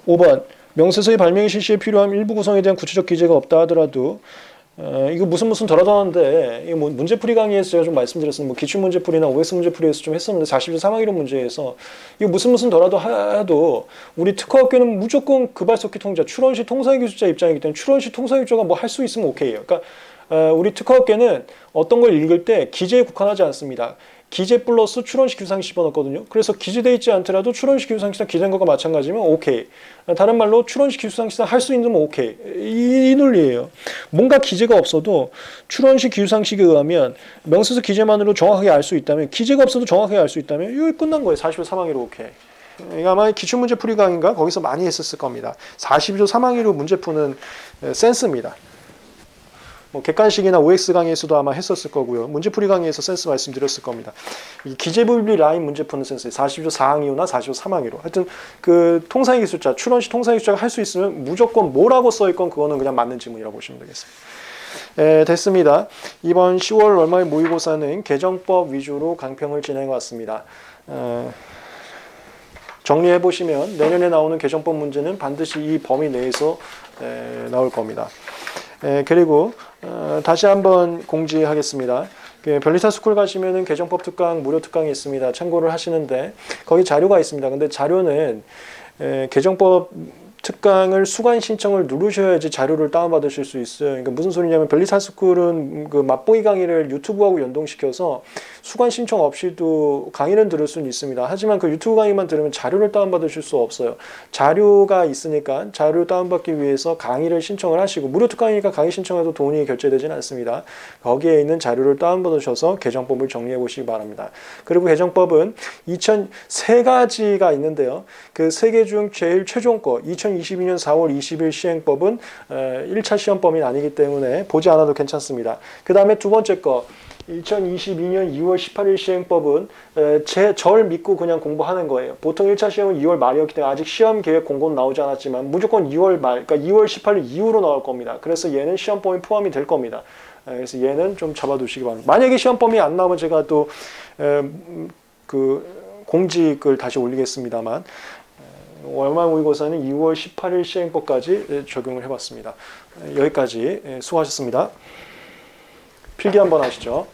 5번 명세서의 발명의 실시에 필요한 일부 구성에 대한 구체적 기재가 없다 하더라도 이거 무슨 더라도 하는데 이거 뭐 문제풀이 강의에서 제가 좀 말씀드렸습니다. 뭐 기출문제풀이나 OX 문제풀이에서 좀 했었는데 40조 사망이론 문제에서 이거 무슨 더라도 해도 우리 특허학교는 무조건 급발속기 통자, 출원시 통상기술자 입장이기 때문에 출원시 통상기술자가 뭐 할 수 있으면 오케이예요. 그러니까 우리 특허학교는 어떤 걸 읽을 때 기재에 국한하지 않습니다. 기재 플러스 출원시 기술상식 집어넣거든요. 그래서 기재되어 있지 않더라도 출원시 기술상식상 기재한 것과 마찬가지면 오케이. 다른 말로 출원시 기술상식상 할 수 있는 건 오케이. 이 논리예요. 뭔가 기재가 없어도 출원시 기술상식에 의하면 명세서 기재만으로 정확하게 알 수 있다면 기재가 없어도 정확하게 알 수 있다면 이거 끝난 거예요. 40조 사망이로 오케이. 이거 아마 기출문제 풀이 강의인가 거기서 많이 했었을 겁니다. 42조 사망이로 문제 푸는 센스입니다. 뭐 객관식이나 OX 강의에서도 아마 했었을 거고요. 문제풀이 강의에서 센스 말씀드렸을 겁니다. 이 기재분리 라인 문제 푸는 센스 40조 4항 이후나 40조 3항 이후 하여튼 그 통상의 기술자, 출원시 통상의 기술자가 할 수 있으면 무조건 뭐라고 써있건 그거는 그냥 맞는 지문이라고 보시면 되겠습니다. 됐습니다. 이번 10월 월말 모의고사는 개정법 위주로 강평을 진행해 왔습니다. 정리해 보시면 내년에 나오는 개정법 문제는 반드시 이 범위 내에서 나올 겁니다. 그리고 다시 한번 공지하겠습니다. 변리사 스쿨 가시면은 개정법 특강 무료 특강이 있습니다. 참고를 하시는데 거기 자료가 있습니다. 근데 자료는 개정법 특강을 수강 신청을 누르셔야지 자료를 다운받으실 수 있어요. 그러니까 무슨 소리냐면 변리사 스쿨은 그 맛보기 강의를 유튜브하고 연동시켜서 수강 신청 없이도 강의는 들을 수는 있습니다. 하지만 그 유튜브 강의만 들으면 자료를 다운받으실 수 없어요. 자료가 있으니까 자료 다운받기 위해서 강의를 신청을 하시고 무료 특강이니까 강의 신청해도 돈이 결제되지는 않습니다. 거기에 있는 자료를 다운받으셔서 개정법을 정리해 보시기 바랍니다. 그리고 개정법은 2003가지가 있는데요. 그 3개 중 제일 최종 거 2022년 4월 20일 시행법은 1차 시험범위 아니기 때문에 보지 않아도 괜찮습니다. 그 다음에 두 번째 거 2022년 2월 18일 시행법은 절 믿고 그냥 공부하는 거예요. 보통 1차 시험은 2월 말이었기 때문에 아직 시험 계획 공고는 나오지 않았지만 무조건 2월 말, 그러니까 2월 18일 이후로 나올 겁니다. 그래서 얘는 시험 범위 포함이 될 겁니다. 그래서 얘는 좀 잡아두시기 바랍니다. 만약에 시험 범위 안 나오면 제가 또 그 공직을 다시 올리겠습니다만 월말 모의고사는 2월 18일 시행법까지 적용을 해봤습니다. 여기까지 수고하셨습니다. 필기 한번 하시죠.